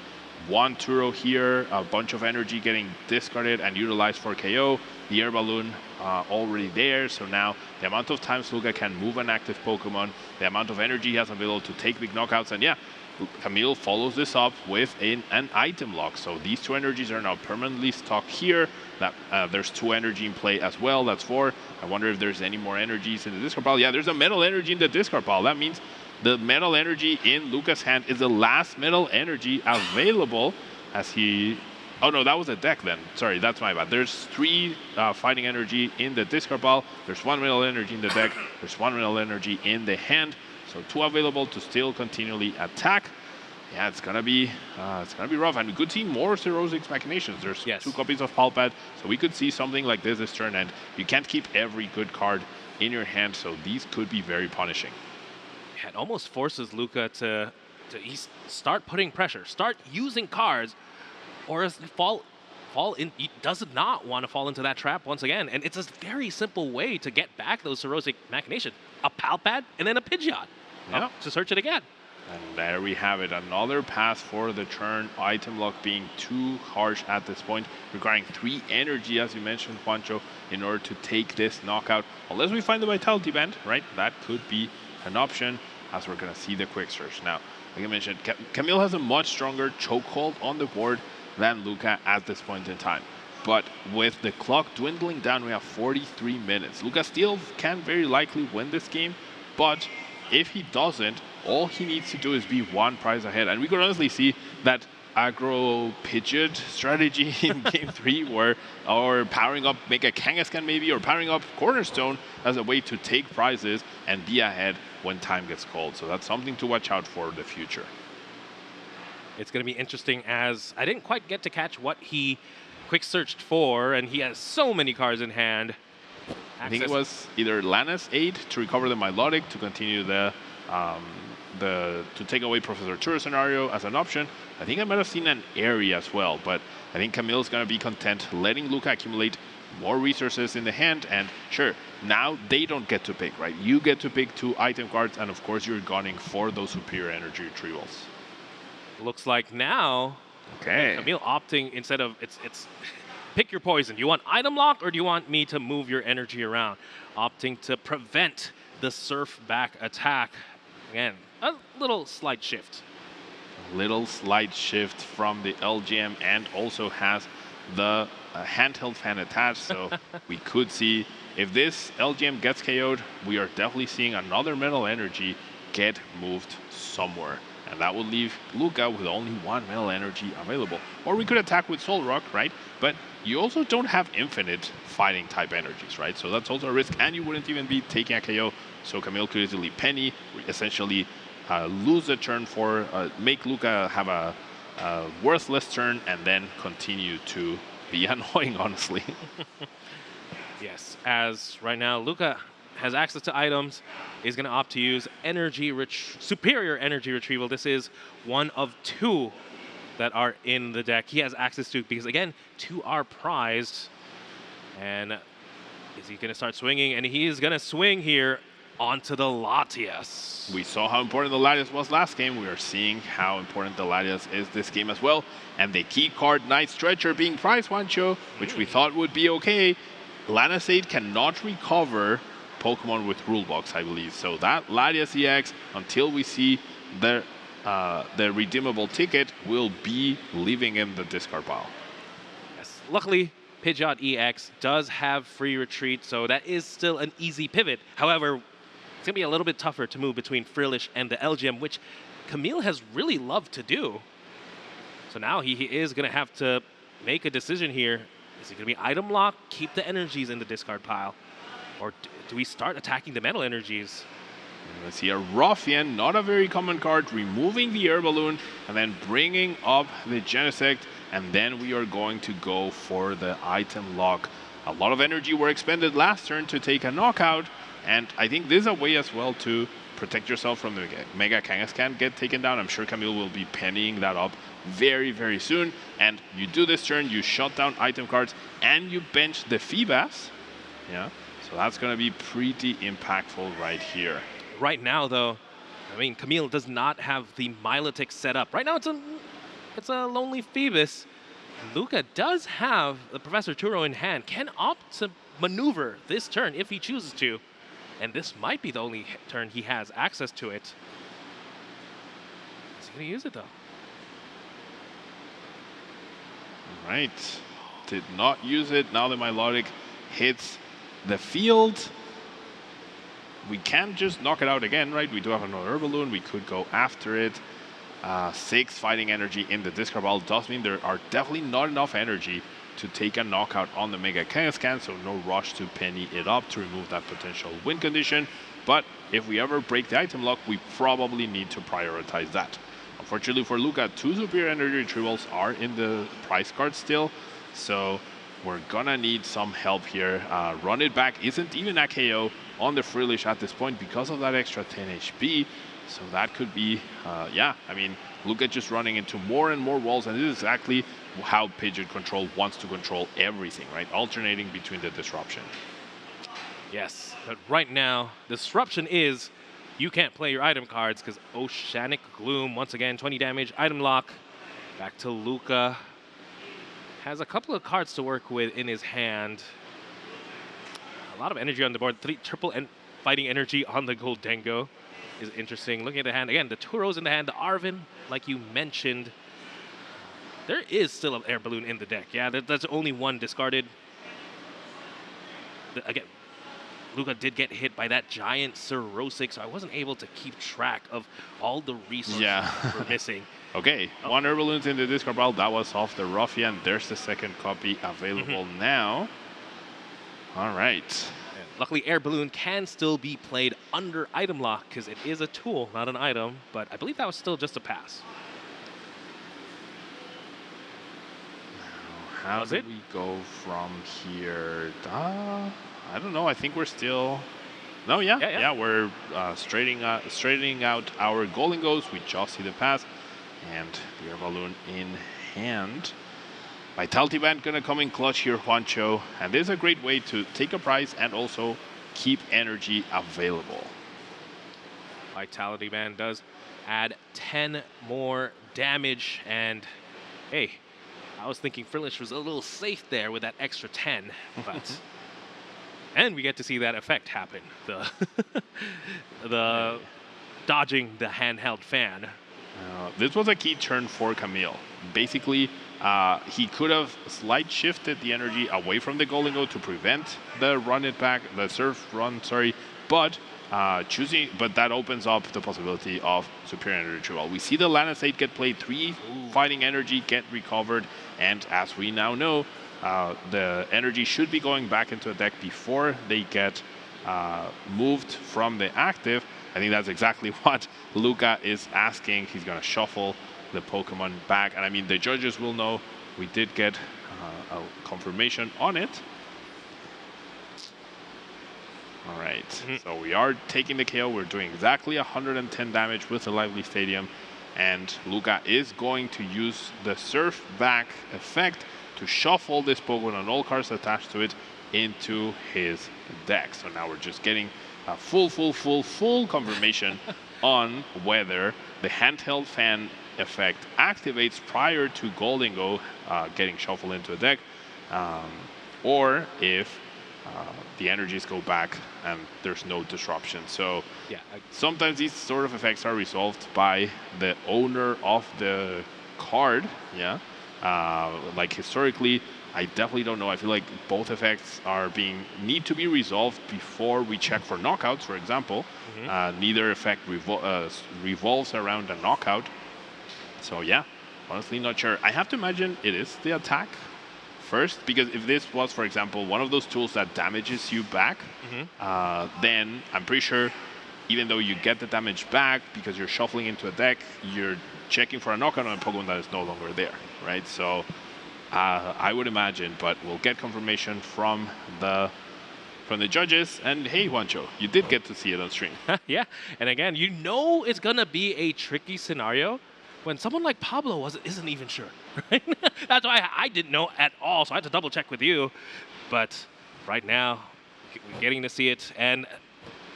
1 Turo here, a bunch of energy getting discarded and utilized for KO. The Air Balloon already there, so now the amount of times Luka can move an active Pokemon, the amount of energy he has available to take big knockouts, and yeah, Kamil follows this up with an item lock. So these 2 energies are now permanently stuck here. There's 2 energy in play as well. That's 4. I wonder if there's any more energies in the discard pile. Yeah, there's a Metal Energy in the discard pile. That means the Metal Energy in Luka's hand is the last Metal Energy available as he... Oh, no, that was a deck then. Sorry, that's my bad. There's 3 Fighting Energy in the discard pile. There's 1 Metal Energy in the deck. There's 1 Metal Energy in the hand. So 2 available to still continually attack. yeah, it's gonna be rough. And we could see more Cirrhosis Machinations. There's Yes. 2 copies of Palpad, so we could see something like this turn. And you can't keep every good card in your hand, so these could be very punishing. It almost forces Luka to start putting pressure, start using cards, or else fall in. He does not want to fall into that trap once again. And it's a very simple way to get back those Cirrhosis Machinations: a Palpad and then a Pidgeot to search it again. And there we have it, another pass for the turn. Item lock being too harsh at this point, requiring 3 energy, as you mentioned, Juancho, in order to take this knockout. Unless we find the Vitality Band, right? That could be an option, as we're going to see the Quick Search. Now, like I mentioned, Kamil has a much stronger chokehold on the board than Luka at this point in time. But with the clock dwindling down, we have 43 minutes. Luka still can very likely win this game, but if he doesn't, all he needs to do is be 1 prize ahead. And we could honestly see that aggro Pidgeot strategy in game 3, or powering up Mega Kangaskhan maybe, or powering up Cornerstone as a way to take prizes and be ahead when time gets called. So that's something to watch out for in the future. It's going to be interesting, as I didn't quite get to catch what he quick searched for, and he has so many cards in hand. I think it was either Lana's Aid to recover the Milotic to continue to take away Professor Turo scenario as an option. I think I might have seen an area as well, but I think Kamil's going to be content letting Luka accumulate more resources in the hand. And sure, now they don't get to pick, right? You get to pick 2 item cards, and of course you're gunning for those superior energy retrievals. Looks like now, Kamil opting, instead of, it's pick your poison. Do you want item lock, or do you want me to move your energy around? Opting to prevent the surf back attack. Again, a little slight shift. A little slight shift from the LGM, and also has the handheld fan attached. So we could see, if this LGM gets KO'd, we are definitely seeing another metal energy get moved somewhere. And that would leave Luka with only 1 metal energy available. Or we could attack with Soul Rock, right? But you also don't have infinite fighting type energies, right? So that's also a risk, and you wouldn't even be taking a KO. So Kamil could easily penny, essentially lose a turn for, make Luka have a worthless turn, and then continue to be annoying, honestly. Yes, as right now Luka has access to items, is going to opt to use superior energy retrieval. This is one of 2 that are in the deck he has access to, because again, 2 are prized. And is he going to start swinging? And he is going to swing here onto the Latias. We saw how important the Latias was last game. We are seeing how important the Latias is this game as well. And the key card, Night Stretcher, being prized, Juancho, which we thought would be okay. Lana's Aid cannot recover Pokemon with Rulebox, I believe. So that Latias EX, until we see the redeemable ticket, will be living in the discard pile. Yes. Luckily, Pidgeot EX does have free retreat, so that is still an easy pivot. However, it's going to be a little bit tougher to move between Frillish and the LGM, which Kamil has really loved to do. So now he is going to have to make a decision here. Is he going to be item lock, keep the energies in the discard pile, or do we start attacking the metal energies? Let's see, a Ruffian, not a very common card, removing the Air Balloon and then bringing up the Genesect, and then we are going to go for the item lock. A lot of energy were expended last turn to take a knockout, and I think this is a way as well to protect yourself from the Mega Kangaskhan get taken down. I'm sure Kamil will be pennying that up very, very soon. And you do this turn, you shut down item cards, and you bench the Feebas. Yeah, so that's going to be pretty impactful right here. Right now, though, I mean, Kamil does not have the Milotic set up. Right now, it's a lonely Phoebus. Luka does have the Professor Turo in hand, can opt to maneuver this turn if he chooses to. And this might be the only turn he has access to it. Is he going to use it, though? All right. Did not use it. Now the Milotic hits the field. We can't just knock it out again, right? We do have another Balloon. We could go after it. 6 fighting energy in the discard pile does mean there are definitely not enough energy to take a knockout on the Mega Kangaskhan, so no rush to penny it up to remove that potential win condition. But if we ever break the item lock, we probably need to prioritize that. Unfortunately for Luka, 2 superior energy retrievals are in the prize card still, so we're gonna need some help here. Run it back isn't even a KO on the Frillish at this point because of that extra 10 HP. So that could be, yeah, I mean, Luka just running into more and more walls, and this is exactly how Pidgeot Control wants to control everything, right? Alternating between the disruption. Yes, but right now, disruption is you can't play your item cards because Oceanic Gloom, once again, 20 damage, item lock. Back to Luka. Has a couple of cards to work with in his hand. A lot of energy on the board. Triple fighting energy on the Goldengo is interesting. Looking at the hand, again, the Turos in the hand, the Arvin, like you mentioned. There is still an air balloon in the deck. Yeah, that's only one discarded. Again, Luka did get hit by that giant Cirrosic, so I wasn't able to keep track of all the resources we're missing. Okay, 1 air balloons in the discard pile. That was off the Ruffian. There's the second copy available now. All right. And luckily, air balloon can still be played under item lock because it is a tool, not an item. But I believe that was still just a pass. How do we go from here? I don't know. I think we're still. No, yeah. We're straightening out our Golingos. We just see the pass, and the air balloon in hand. Vitality Band gonna come in clutch here, Juancho, and this is a great way to take a prize and also keep energy available. Vitality Band does add 10 more damage, and hey, I was thinking Frillish was a little safe there with that extra 10, but and we get to see that effect happen. The dodging the handheld fan. This was a key turn for Kamil. Basically, he could have slight shifted the energy away from the Goldengo to prevent the surf run, but but that opens up the possibility of superior energy retrieval. We see the Lanaceit get played, 3 fighting energy get recovered, and as we now know, the energy should be going back into a deck before they get moved from the active. I think that's exactly what Luka is asking. He's going to shuffle the Pokemon back. And I mean, the judges will know we did get a confirmation on it. All right, so we are taking the KO. We're doing exactly 110 damage with the Lively Stadium. And Luka is going to use the Surf Back effect to shuffle this Pokemon and all cards attached to it into his deck. So now we're just getting a full confirmation on whether the handheld fan effect activates prior to Goldengo getting shuffled into a deck, or if the energies go back and there's no disruption. So yeah, sometimes these sort of effects are resolved by the owner of the card. Yeah, like historically, I definitely don't know. I feel like both effects need to be resolved before we check for knockouts, for example. Neither effect revolves around a knockout. So yeah, honestly not sure. I have to imagine it is the attack first, because if this was, for example, one of those tools that damages you back, then I'm pretty sure even though you get the damage back because you're shuffling into a deck, you're checking for a knockout on a Pokemon that is no longer there, right? So I would imagine, but we'll get confirmation from the judges. And hey, Juancho, you did get to see it on stream. Yeah, and again, you know it's gonna be a tricky scenario when someone like Pablo isn't even sure, right? That's why I didn't know at all, so I had to double check with you. But right now, we're getting to see it, and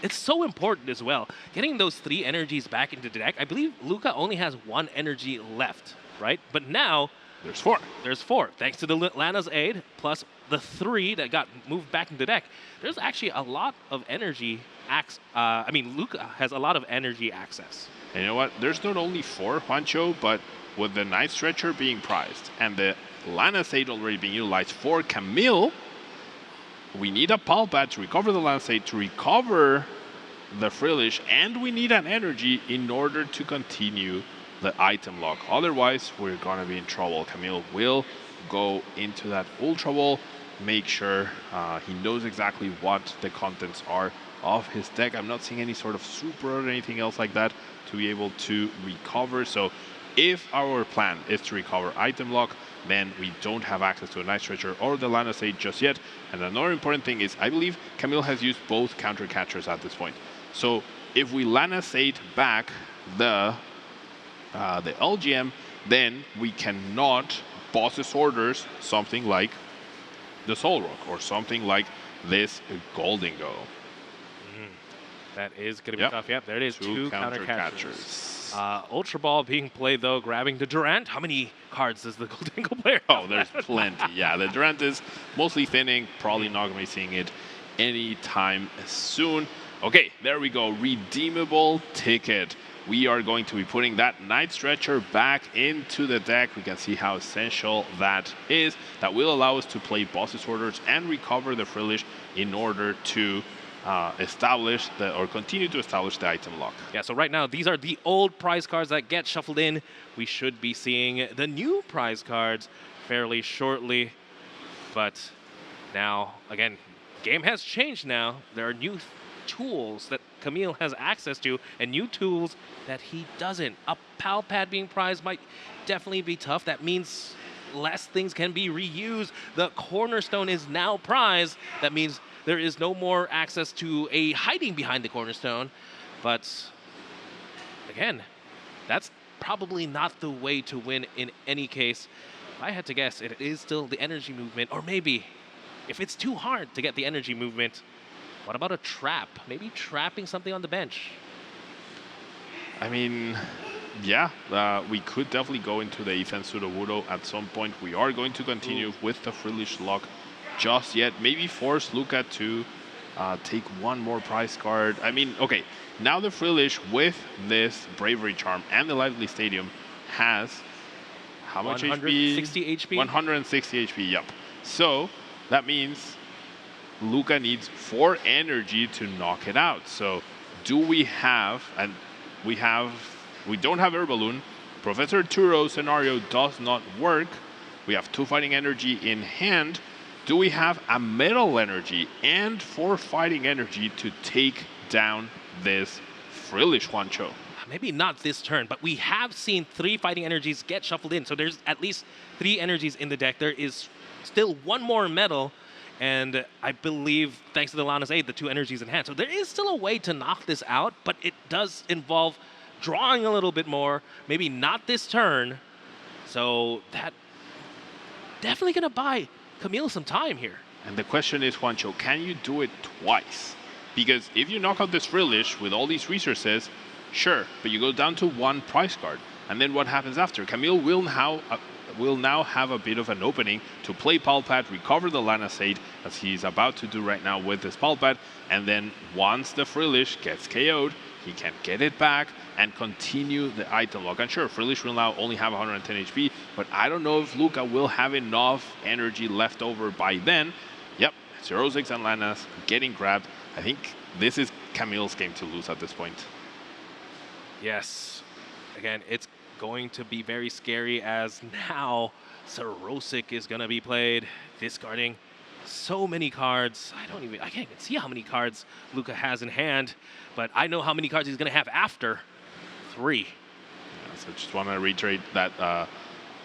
it's so important as well. Getting those 3 energies back into the deck. I believe Luka only has 1 energy left, right? But now there's 4. There's 4, thanks to the Lana's aid, plus the 3 that got moved back into the deck. There's actually a lot of energy. Luka has a lot of energy access. And you know what? There's not only 4, Juancho, but with the Night Stretcher being prized and the Lanaceit already being utilized for Kamil, we need a Palpat to recover the Lanaceit, to recover the Frillish, and we need an energy in order to continue the item lock. Otherwise, we're going to be in trouble. Kamil will go into that Ultra Ball, make sure he knows exactly what the contents are of his deck. I'm not seeing any sort of super or anything else like that to to be able to recover. So if our plan is to recover item lock, then we don't have access to a Night Stretcher or the Lana Sage just yet. And another important thing is, I believe Kamil has used both counter catchers at this point. So if we Lana Sage back the LGM, then we cannot boss's orders something like the Soul Rock or something like this Golden Go. That is going to be tough. Yep, there it is. Two counter catchers. Catchers. Ultra Ball being played, though, grabbing the Durant. How many cards does the Golden Go player have? Oh, there's plenty. Yeah, the Durant is mostly thinning. Probably not going to be seeing it anytime soon. Okay, there we go. Redeemable ticket. We are going to be putting that Night Stretcher back into the deck. We can see how essential that is. That will allow us to play boss's orders and recover the Frillish in order to establish or continue to establish the item lock. Yeah, so right now, these are the old prize cards that get shuffled in. We should be seeing the new prize cards fairly shortly. But now, again, game has changed now. There are new tools that Kamil has access to and new tools that he doesn't. A Pal Pad being prized might definitely be tough. That means less things can be reused. The Cornerstone is now prized. That means there is no more access to a hiding behind the Cornerstone. But again, that's probably not the way to win in any case. If I had to guess, it is still the energy movement, or maybe if it's too hard to get the energy movement, what about a trap? Maybe trapping something on the bench. I mean, yeah, we could definitely go into the Ethan Sudowoodo at some point. We are going to continue with the Frillish lock just yet. Maybe force Luka to take one more prize card. I mean, okay, now the Frillish with this Bravery Charm and the Lively Stadium has how much 160 HP? 160 HP, yep. So that means Luka needs 4 energy to knock it out. So do we have, and we don't have Air Balloon. Professor Turo scenario does not work. We have 2 fighting energy in hand. Do we have a metal energy and 4 fighting energy to take down this Frillish Juancho? Maybe not this turn, but we have seen 3 fighting energies get shuffled in. So there's at least 3 energies in the deck. There is still 1 more metal. And I believe, thanks to the Lana's aid, the 2 energies in hand. So there is still a way to knock this out, but it does involve drawing a little bit more. Maybe not this turn. So that definitely going to buy Kamil some time here. And the question is, Juancho, can you do it twice? Because if you knock out this Frillish with all these resources, sure, but you go down to 1 prize card. And then what happens after? Kamil will now have a bit of an opening to play Pal Pad, recover the Lana Sage, as he's about to do right now with this Pal Pad, and then once the Frillish gets KO'd, he can get it back and continue the item lock. And sure, Frillish will now only have 110 HP, but I don't know if Luka will have enough energy left over by then. Yep, 0-6 and Lana's getting grabbed. I think this is Kamil's game to lose at this point. Yes. Again, it's going to be very scary as now Sarosic is going to be played, discarding so many cards. I can't even see how many cards Luka has in hand, but I know how many cards he's going to have after 3. Yeah, so just want to reiterate that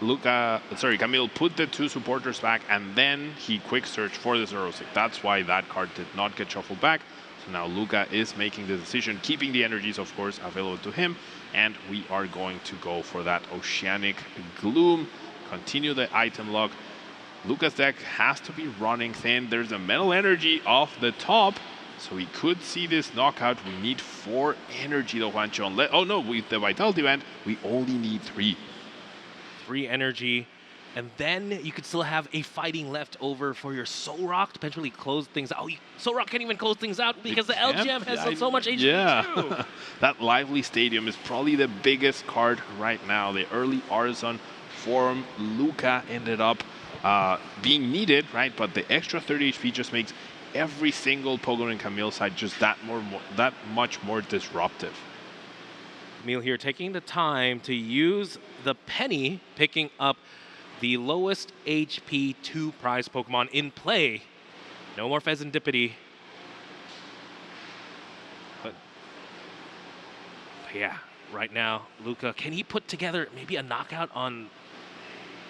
Kamil put the 2 supporters back and then he quick searched for the Sarosic. That's why that card did not get shuffled back. So now Luka is making the decision, keeping the energies, of course, available to him. And we are going to go for that Oceanic Gloom. Continue the item lock. Luka's deck has to be running thin. There's a metal energy off the top. So we could see this knockout. We need 4 energy though, Juancho. Oh no, with the Vitality Band, we only need 3. 3 energy. And then you could still have a fighting left over for your Soul Rock to potentially close things out. Oh, Soul Rock can't even close things out because the LGM has so much HP too. That Lively Stadium is probably the biggest card right now. The early Arzon form, Luka ended up being needed, right? But the extra 30 HP just makes every single Pokémon in Kamil's side just that much more disruptive. Kamil here taking the time to use the penny, picking up the lowest HP 2 prize Pokemon in play. No more Pheasantipity. But yeah, right now, Luka, can he put together maybe a knockout on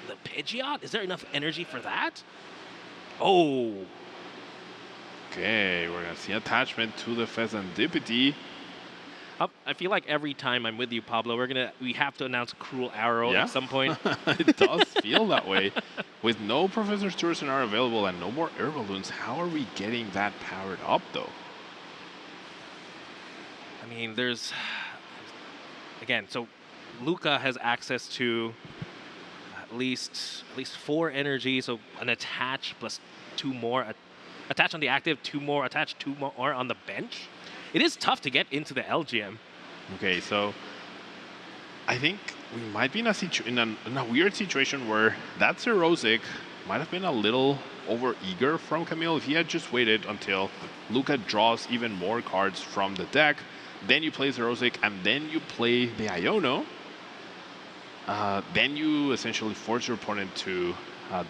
the Pidgeot? Is there enough energy for that? Oh. Okay, we're going to see attachment to the Pheasantipity. I feel like every time I'm with you, Pablo, we have to announce Cruel Arrow at some point. It does feel that way. With no Professor Sturgeon available and no more air balloons, how are we getting that powered up, though? I mean, there's... Again, so Luka has access to at least 4 energy, so an attach plus 2 more. Attach on the active, 2 more, attach 2 more on the bench. It is tough to get into the LGM. Okay, so I think we might be in a weird situation where that Xerosic might have been a little over-eager from Kamil. If he had just waited until Luka draws even more cards from the deck, then you play Xerosic, and then you play the Iono, then you essentially force your opponent to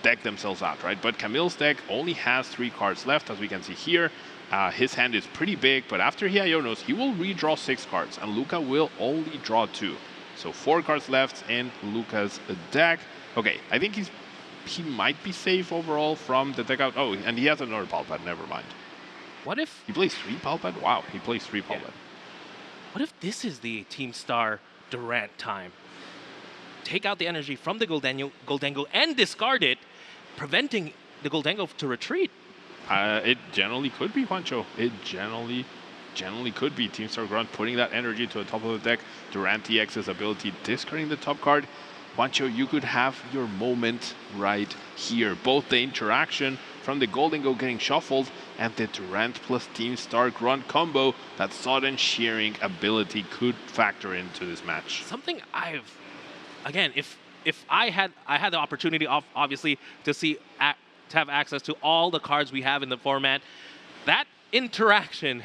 deck themselves out, right? But Kamil's deck only has 3 cards left, as we can see here. His hand is pretty big, but after he Ionos, he will redraw 6 cards, and Luka will only draw 2. So 4 cards left in Luka's deck. Okay, I think he might be safe overall from the deck out. Oh, and he has another Palpad, never mind. What if... He plays 3 Palpad? Wow, he plays 3 Palpad. Yeah. What if this is the Team Star Durant time? Take out the energy from the Goldango and discard it, preventing the Goldango to retreat. It generally could be, Juancho. It generally could be Team Star Grunt putting that energy to the top of the deck. Durant EX's ability discarding the top card. Juancho, you could have your moment right here. Both the interaction from the Goldango getting shuffled and the Durant plus Team Star Grunt combo, that sudden shearing ability could factor into this match. Something again, if I had the opportunity, obviously, to have access to all the cards we have in the format, that interaction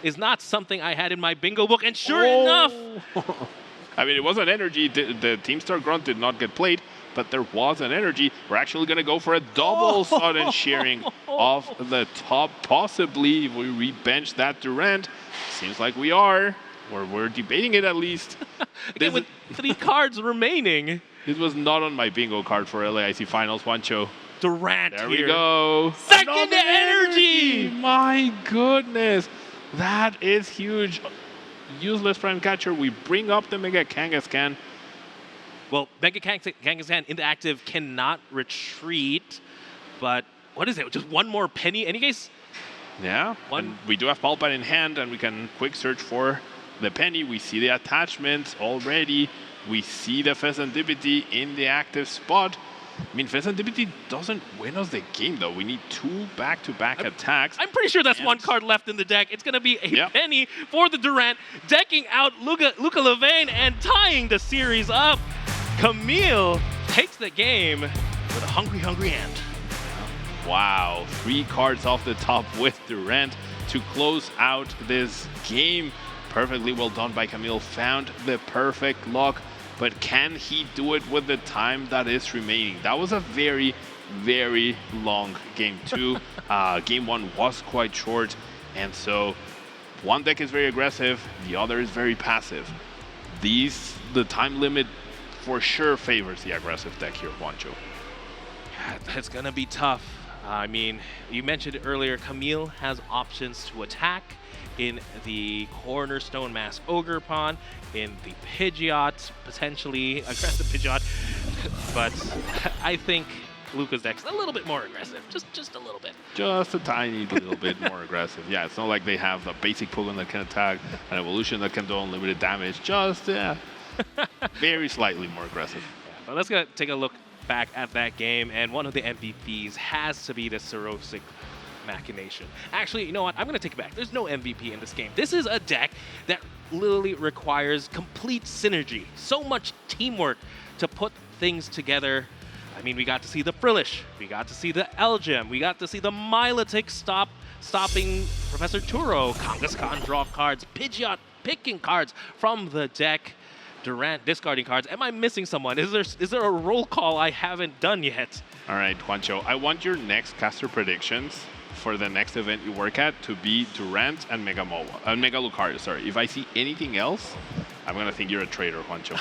is not something I had in my bingo book, and sure enough... I mean, it was an energy. The Team Star Grunt did not get played, but there was an energy. We're actually going to go for a double sudden shearing off the top, possibly if we rebench that Durant. Seems like we are, or we're debating it at least. Again, with 3 cards remaining. This was not on my bingo card for LAIC Finals, Juancho. Durant there here. We go. Second energy! My goodness. That is huge. Useless Prime Catcher. We bring up the Mega Kangaskhan. Well, Mega Kangaskhan in the active cannot retreat, but what is it? Just 1 more penny? Any case? Yeah. And we do have Palpad in hand, and we can quick search for the penny. We see the attachments already. We see the Pheasantipity in the active spot. I mean, Pheasantipity doesn't win us the game, though. We need 2 back-to-back attacks. I'm pretty sure that's 1 card left in the deck. It's going to be a penny for the Durant, decking out Luka Levain and tying the series up. Kamil takes the game with a hungry hand. Wow, 3 cards off the top with Durant to close out this game. Perfectly well done by Kamil. Found the perfect lock. But can he do it with the time that is remaining? That was a very, very long game 2. Game 1 was quite short. And so one deck is very aggressive, the other is very passive. The time limit for sure favors the aggressive deck here, Juancho. It's going to be tough. I mean, you mentioned it earlier, Kamil has options to attack in the Cornerstone Mask Ogre Pawn, in the Pidgeot, potentially aggressive Pidgeot, but I think Luka's deck's a little bit more aggressive, just a little bit. Just a tiny little bit more aggressive. Yeah, it's not like they have a basic Pokemon that can attack, an evolution that can do unlimited damage, just, very slightly more aggressive. Yeah, but let's go take a look back at that game, and one of the MVPs has to be the Xerosic Machination. Actually, you know what? I'm going to take it back. There's no MVP in this game. This is a deck that literally requires complete synergy. So much teamwork to put things together. I mean, we got to see the Frillish. We got to see the Elgem. We got to see the Milotic stopping Professor Turo. Kangaskhan draw cards. Pidgeot picking cards from the deck. Durant discarding cards. Am I missing someone? Is there a roll call I haven't done yet? All right, Juancho. I want your next caster predictions for the next event you work at to be Durant and Mega Lucario. Sorry. If I see anything else, I'm going to think you're a traitor, Juancho.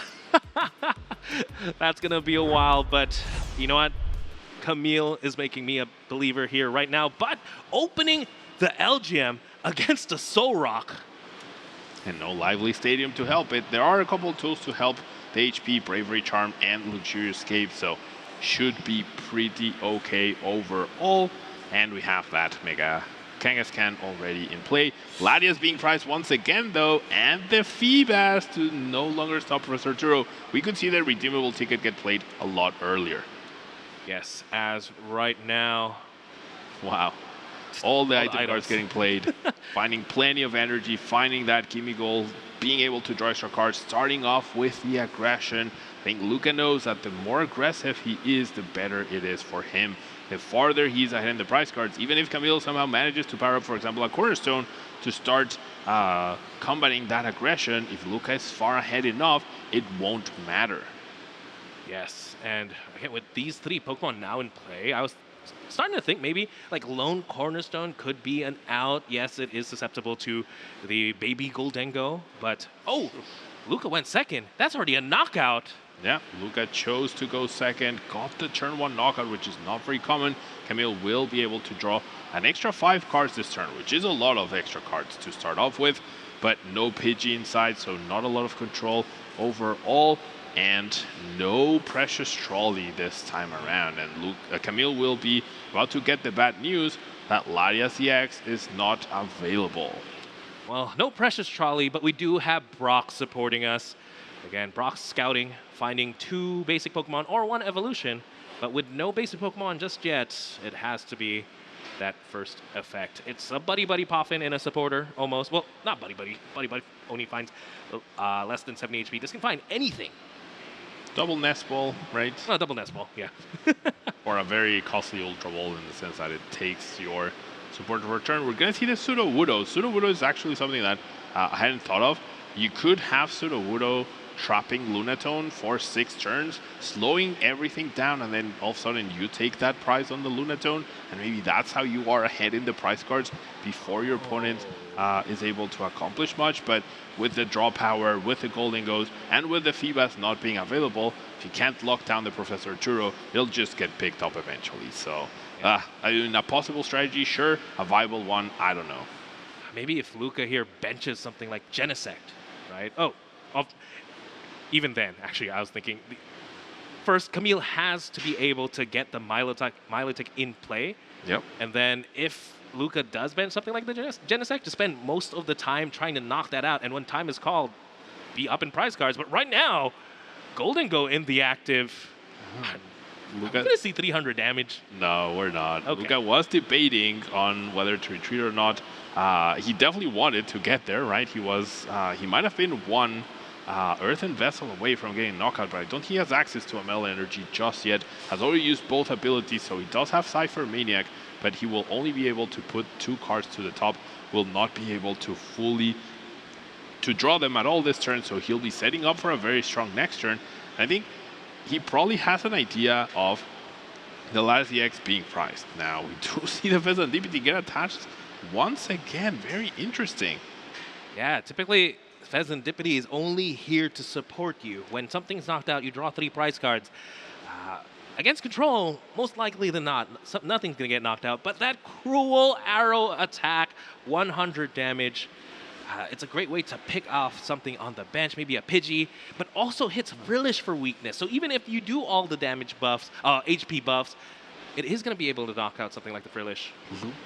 That's going to be a while, but you know what? Kamil is making me a believer here right now, but opening the LGM against a Soul Rock. And no lively stadium to help it. There are a couple of tools to help the HP, Bravery Charm, and Luxurious Escape, so should be pretty okay overall. And we have that Mega Kangaskhan already in play. Latias being priced once again though, and the Feebas to no longer stop Professor Turo. We could see the redeemable ticket get played a lot earlier. Yes, as right now. Wow. All the item cards getting played, finding plenty of energy, finding that gimme goal, being able to draw extra cards, starting off with the aggression. I think Luka knows that the more aggressive he is, the better it is for him. The farther he's ahead in the prize cards, even if Kamil somehow manages to power up, for example, a Cornerstone to start combating that aggression, if Luka is far ahead enough, it won't matter. Yes, and again, with these 3 Pokemon now in play, I was starting to think maybe like Lone Cornerstone could be an out. Yes, it is susceptible to the baby Goldengo, but oh, Luka went second. That's already a knockout. Yeah, Luka chose to go second, got the turn 1 knockout, which is not very common. Kamil will be able to draw an extra 5 cards this turn, which is a lot of extra cards to start off with, but no Pidgey inside, so not a lot of control overall. And no Precious Trolley this time around. And Kamil will be about to get the bad news that Latias EX is not available. Well, no Precious Trolley, but we do have Brock supporting us. Again, Brock's scouting, finding 2 basic Pokemon or 1 evolution, but with no basic Pokemon just yet, it has to be that first effect. It's a Buddy Poffin and a supporter, almost. Well, not Buddy. Buddy only finds less than 70 HP. This can find anything. Double Nest Ball, right? Oh, double Nest Ball, yeah. Or a very costly Ultra Ball in the sense that it takes your support for a turn. We're going to see the Sudowoodo. Sudowoodo is actually something that I hadn't thought of. You could have Sudowoodo trapping Lunatone for 6 turns, slowing everything down, and then all of a sudden you take that prize on the Lunatone, and maybe that's how you are ahead in the prize cards before your opponent is able to accomplish much. But with the draw power, with the Goldingos, and with the Feebas not being available, if you can't lock down the Professor Turo, he'll just get picked up eventually. So, I mean, a possible strategy, sure. A viable one, I don't know. Maybe if Luka here benches something like Genesect, right? Even then, actually, I was thinking, first, Kamil has to be able to get the Milotic in play. Yep. And then if Luka does bench something like the Genesect, to spend most of the time trying to knock that out, and when time is called, be up in prize cards. But right now, Goldengo in the active. Luka, I'm going to see 300 damage. No, we're not. Okay. Luka was debating on whether to retreat or not. He definitely wanted to get there, right? He might have been 1 Earthen Vessel away from getting knockout, but I don't think he has access to ML Energy just yet. Has already used both abilities, so he does have Cypher Maniac, but he will only be able to put 2 cards to the top, will not be able to fully draw them at all this turn, so he'll be setting up for a very strong next turn. I think he probably has an idea of the Latias EX being priced. Now, we do see the Fezandipity get attached once again. Very interesting. Yeah, typically Fezandipity is only here to support you. When something's knocked out, you draw 3 prize cards. Against control, most likely than not, nothing's going to get knocked out. But that cruel arrow attack, 100 damage. It's a great way to pick off something on the bench, maybe a Pidgey, but also hits Frillish for weakness. So even if you do all the damage buffs, HP buffs, it is going to be able to knock out something like the Frillish.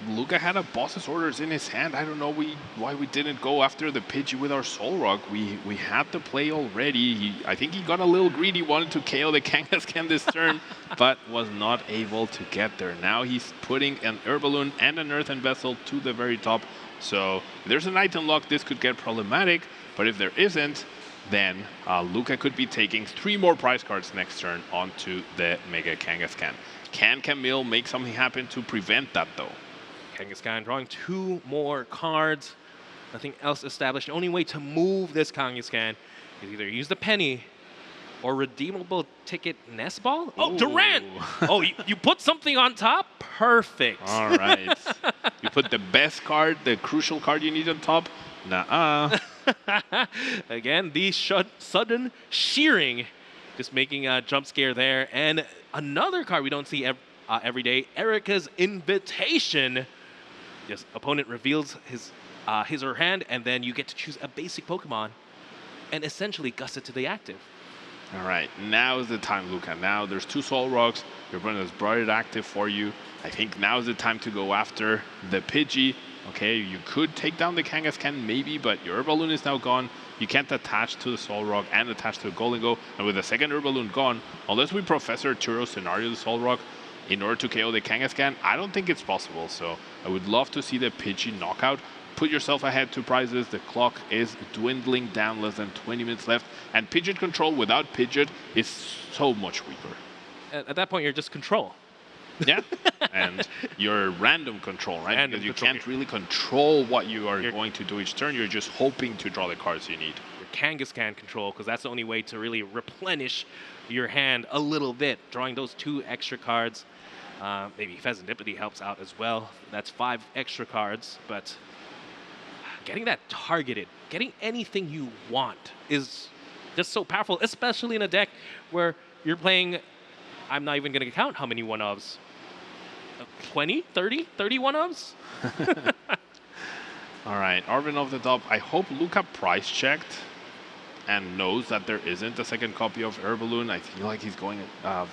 Luka had a boss's orders in his hand. I don't know why we didn't go after the Pidgey with our Soul Rock. We had the play already. I think he got a little greedy, wanted to KO the Kangaskhan this turn, but was not able to get there. Now he's putting an Herballoon and an Earthen Vessel to the very top. So if there's an item lock, this could get problematic, but if there isn't, then Luka could be taking 3 more prize cards next turn onto the Mega Kangaskhan. Can Kamil make something happen to prevent that, though? Kangaskhan drawing 2 more cards. Nothing else established. The only way to move this Kangaskhan is either use the penny or redeemable ticket Nest Ball. Oh, Ooh. Durant! Oh, you put something on top? Perfect. All right. You put the best card, the crucial card you need on top? Nuh-uh. Again, the sudden shearing, just making a jump scare there. And another card we don't see every day, Erica's Invitation. Yes, opponent reveals his or her hand, and then you get to choose a basic Pokemon and essentially gust it to the active. All right, now is the time, Luka. Now there's 2 Soul Rocks. Your opponent has brought it active for you. I think now is the time to go after the Pidgey. Okay, you could take down the Kangaskhan maybe, but your Balloon is now gone. You can't attach to the Soul Rock and attach to the Golden Go. And with the second Balloon gone, unless we Professor Turo scenario the Soul Rock in order to KO the Kangaskhan, I don't think it's possible. So I would love to see the Pidgey knockout. Put yourself ahead 2 prizes. The clock is dwindling down, less than 20 minutes left. And Pidgeot control without Pidgeot is so much weaker. At that point, you're just control. Yeah, and you're random control, right? Random because you control. can't really control what you are going to do each turn. You're just hoping to draw the cards you need. Your Kangaskhan control, because that's the only way to really replenish your hand a little bit. Drawing those 2 extra cards. Maybe Pheasantipity helps out as well. That's 5 extra cards, but getting that targeted, getting anything you want is just so powerful, especially in a deck where you're playing, I'm not even going to count how many one-ofs. 20, 30, 30 one-ofs? All right, Arvin off the top. I hope Luka price checked and knows that there isn't a second copy of Balloon. I feel like he's going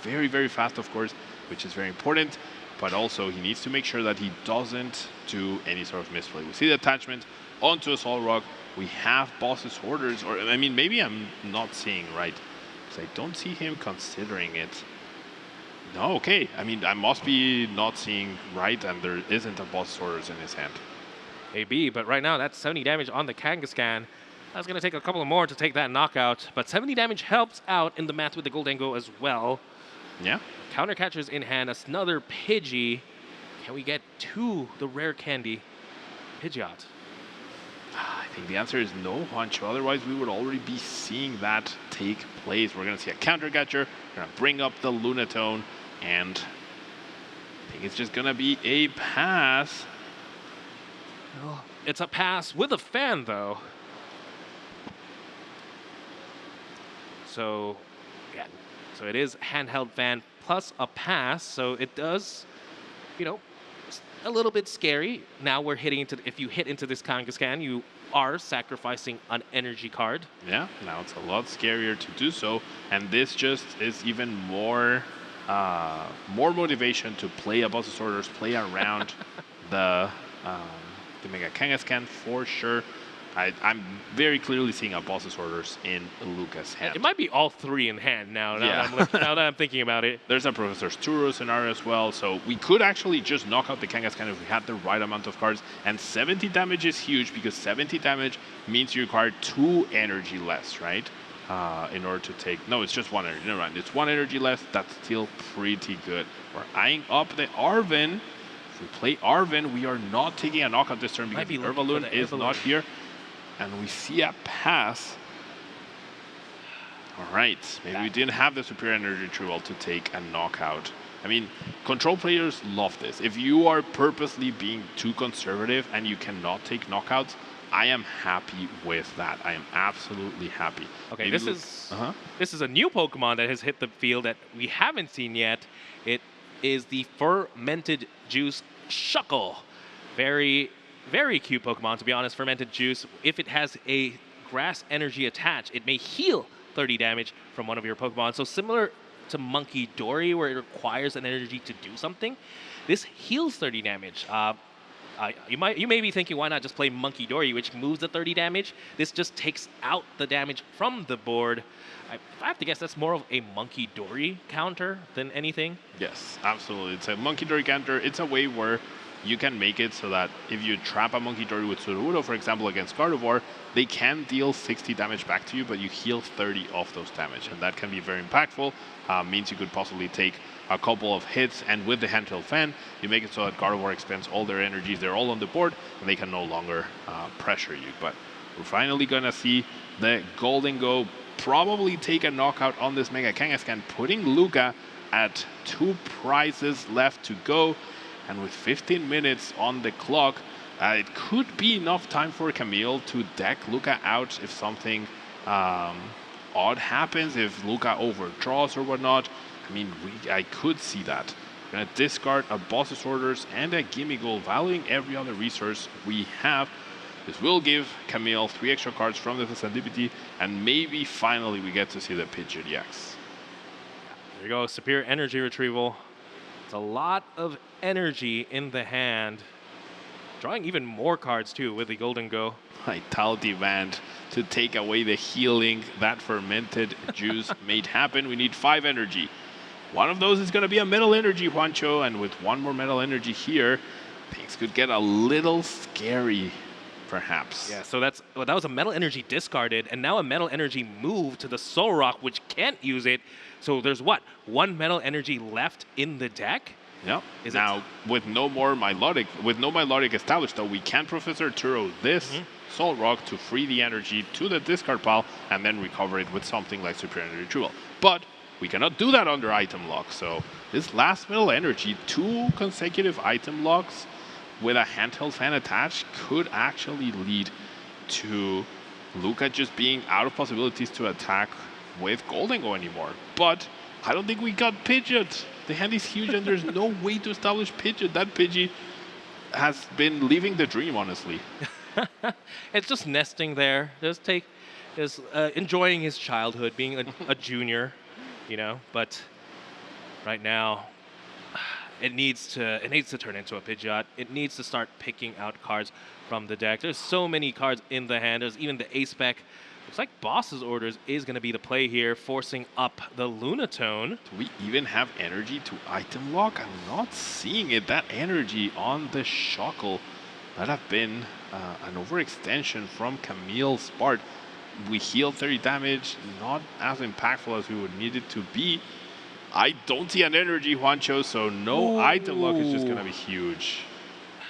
very, very fast, of course, which is very important. But also, he needs to make sure that he doesn't do any sort of misplay. We see the attachment onto a Soul Rock. We have Boss's Orders, or I mean, maybe I'm not seeing right, because I don't see him considering it. No, okay. I mean, I must be not seeing right, and there isn't a Boss's Orders in his hand. Maybe, but right now that's 70 damage on the Kangaskhan. That's going to take a couple more to take that knockout, but 70 damage helps out in the math with the Golden Go as well. Yeah. Counter catchers in hand, another Pidgey. Can we get to the rare candy Pidgeot? I think the answer is no, Juancho. Otherwise, we would already be seeing that take place. We're going to see a counter catcher. We're going to bring up the Lunatone, and I think it's just going to be a pass. Oh, it's a pass with a fan, though. So, yeah. So it is handheld fan plus a pass. So it does, you know, a little bit scary. Now we're hitting into, if you hit into this Kangaskhan, you are sacrificing an energy card. Yeah, now it's a lot scarier to do so. And this just is even more motivation to play a Boss's Orders, play around the Mega Kangaskhan for sure. I'm very clearly seeing a Boss's Orders in Luka's hand. It might be all 3 in hand now. Now that I'm thinking about it. There's a Professor Turo scenario as well, so we could actually just knock out the Kangaskhan if we had the right amount of cards. And 70 damage is huge because 70 damage means you require 2 energy less, right? In order to take... No, it's just 1 energy. Never mind. It's 1 energy less. That's still pretty good. We're eyeing up the Arvin. If we play Arvin, we are not taking a knockout this turn because the Balloon is not here. And we see a pass. All right, maybe we didn't have the superior energy tree well to take a knockout. I mean, control players love this. If you are purposely being too conservative and you cannot take knockouts, I am happy with that. I am absolutely happy. Okay, this is a new Pokemon that has hit the field that we haven't seen yet. It is the Fermented Juice Shuckle. Very, very cute Pokemon, to be honest. Fermented Juice. If it has a grass energy attached, it may heal 30 damage from one of your Pokemon. So similar to Monkey Dory, where it requires an energy to do something, this heals 30 damage. You may be thinking, why not just play Monkey Dory, which moves the 30 damage? This just takes out the damage from the board. If I have to guess, that's more of a Monkey Dory counter than anything. Yes, absolutely. It's a Monkey Dory counter. It's a way where you can make it so that if you trap a Monkey Dory with Sudowoodo, for example, against Gardevoir, they can deal 60 damage back to you, but you heal 30 of those damage. And that can be very impactful. Means you could possibly take a couple of hits, and with the handheld fan, you make it so that Gardevoir expends all their energies. They're all on the board, and they can no longer pressure you. But we're finally going to see the Golden Go probably take a knockout on this Mega Kangaskhan, putting Luka at 2 prizes left to go. And with 15 minutes on the clock, It could be enough time for Kamil to deck Luka out if something odd happens, if Luka overdraws or whatnot. I mean, I could see that. Gonna discard a boss's orders and a gimme goal, valuing every other resource we have. This will give Kamil 3 extra cards from the Serendipity, and maybe finally we get to see the Pidgeot EX. There you go, Superior Energy Retrieval. It's a lot of energy in the hand. Drawing even more cards too with the Golden Go. Vitality Band to take away the healing that fermented juice made happen. We need 5 energy. One of those is going to be a Metal Energy, Juancho, and with one more Metal Energy here, things could get a little scary, perhaps. Yeah, so that was a Metal Energy discarded, and now a Metal Energy moved to the Soul Rock, which can't use it. So there's what? 1 Metal Energy left in the deck? Yep. Now, with no Milotic established, though, we can Professor Turo this Soul Rock to free the energy to the discard pile and then recover it with something like Superior Energy Retrieval. But we cannot do that under item lock. So this last Metal Energy, 2 consecutive item locks with a handheld fan attached could actually lead to Luka just being out of possibilities to attack with Golden Go anymore. But I don't think we got Pidgeot. The hand is huge and there's no way to establish Pidgeot. That Pidgey has been living the dream, honestly. It's just nesting there. Just enjoying his childhood, being a junior, you know. But right now, it needs to turn into a Pidgeot. It needs to start picking out cards from the deck. There's so many cards in the hand. There's even the A-Spec. Looks like Boss's Orders is going to be the play here, forcing up the Lunatone. Do we even have energy to item lock? I'm not seeing it. That energy on the Shuckle, that have been an overextension from Camille's part. We healed 30 damage, not as impactful as we would need it to be. I don't see an energy, Juancho, so no item lock is just going to be huge.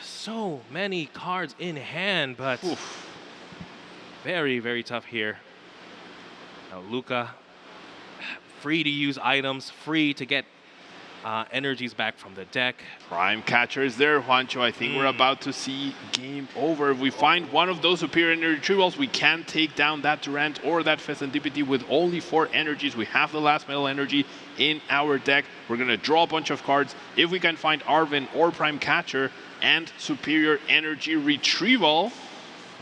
So many cards in hand, but very, very tough here. Now Luka, free to use items, free to get energies back from the deck. Prime Catcher is there, Juancho. I think we're about to see game over. If we find one of those Superior Energy Retrievals, we can take down that Durant or that Serendipity with only 4 energies. We have the last Metal Energy in our deck. We're going to draw a bunch of cards. If we can find Arven or Prime Catcher and Superior Energy Retrieval,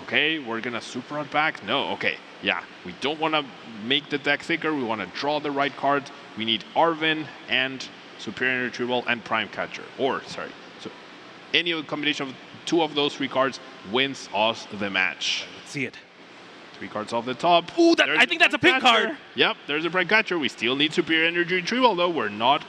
okay, we're going to Super Rod back. No, okay, yeah. We don't want to make the deck thicker. We want to draw the right cards. We need Arven and Superior Energy Retrieval and Prime Catcher. So any combination of 2 of those 3 cards wins us the match. Let's see it. 3 cards off the top. Ooh, I think that's a pink card. Yep, there's a Prime Catcher. We still need Superior Energy Retrieval, though. We're not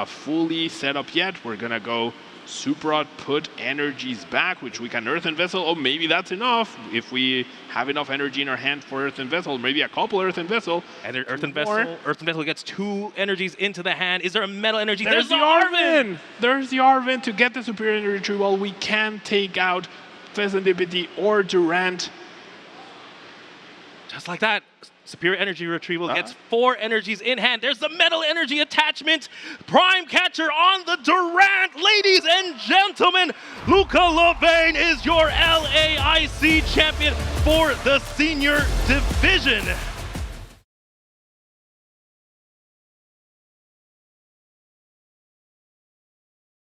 fully set up yet. We're going to go Super Rod, put energies back, which we can Earthen Vessel. Oh, maybe that's enough. If we have enough energy in our hand for Earthen Vessel, maybe a couple Earthen Vessel. And Earthen Vessel gets 2 energies into the hand. Is there a Metal Energy? There's the Arven! There's the Arven to get the Superior Energy Retrieval. We can take out Serendipity or Durant. Just like that. Superior Energy Retrieval gets 4 energies in hand. There's the Metal Energy attachment. Prime Catcher on the Durant. Ladies and gentlemen, Luka Levain is your LAIC champion for the senior division.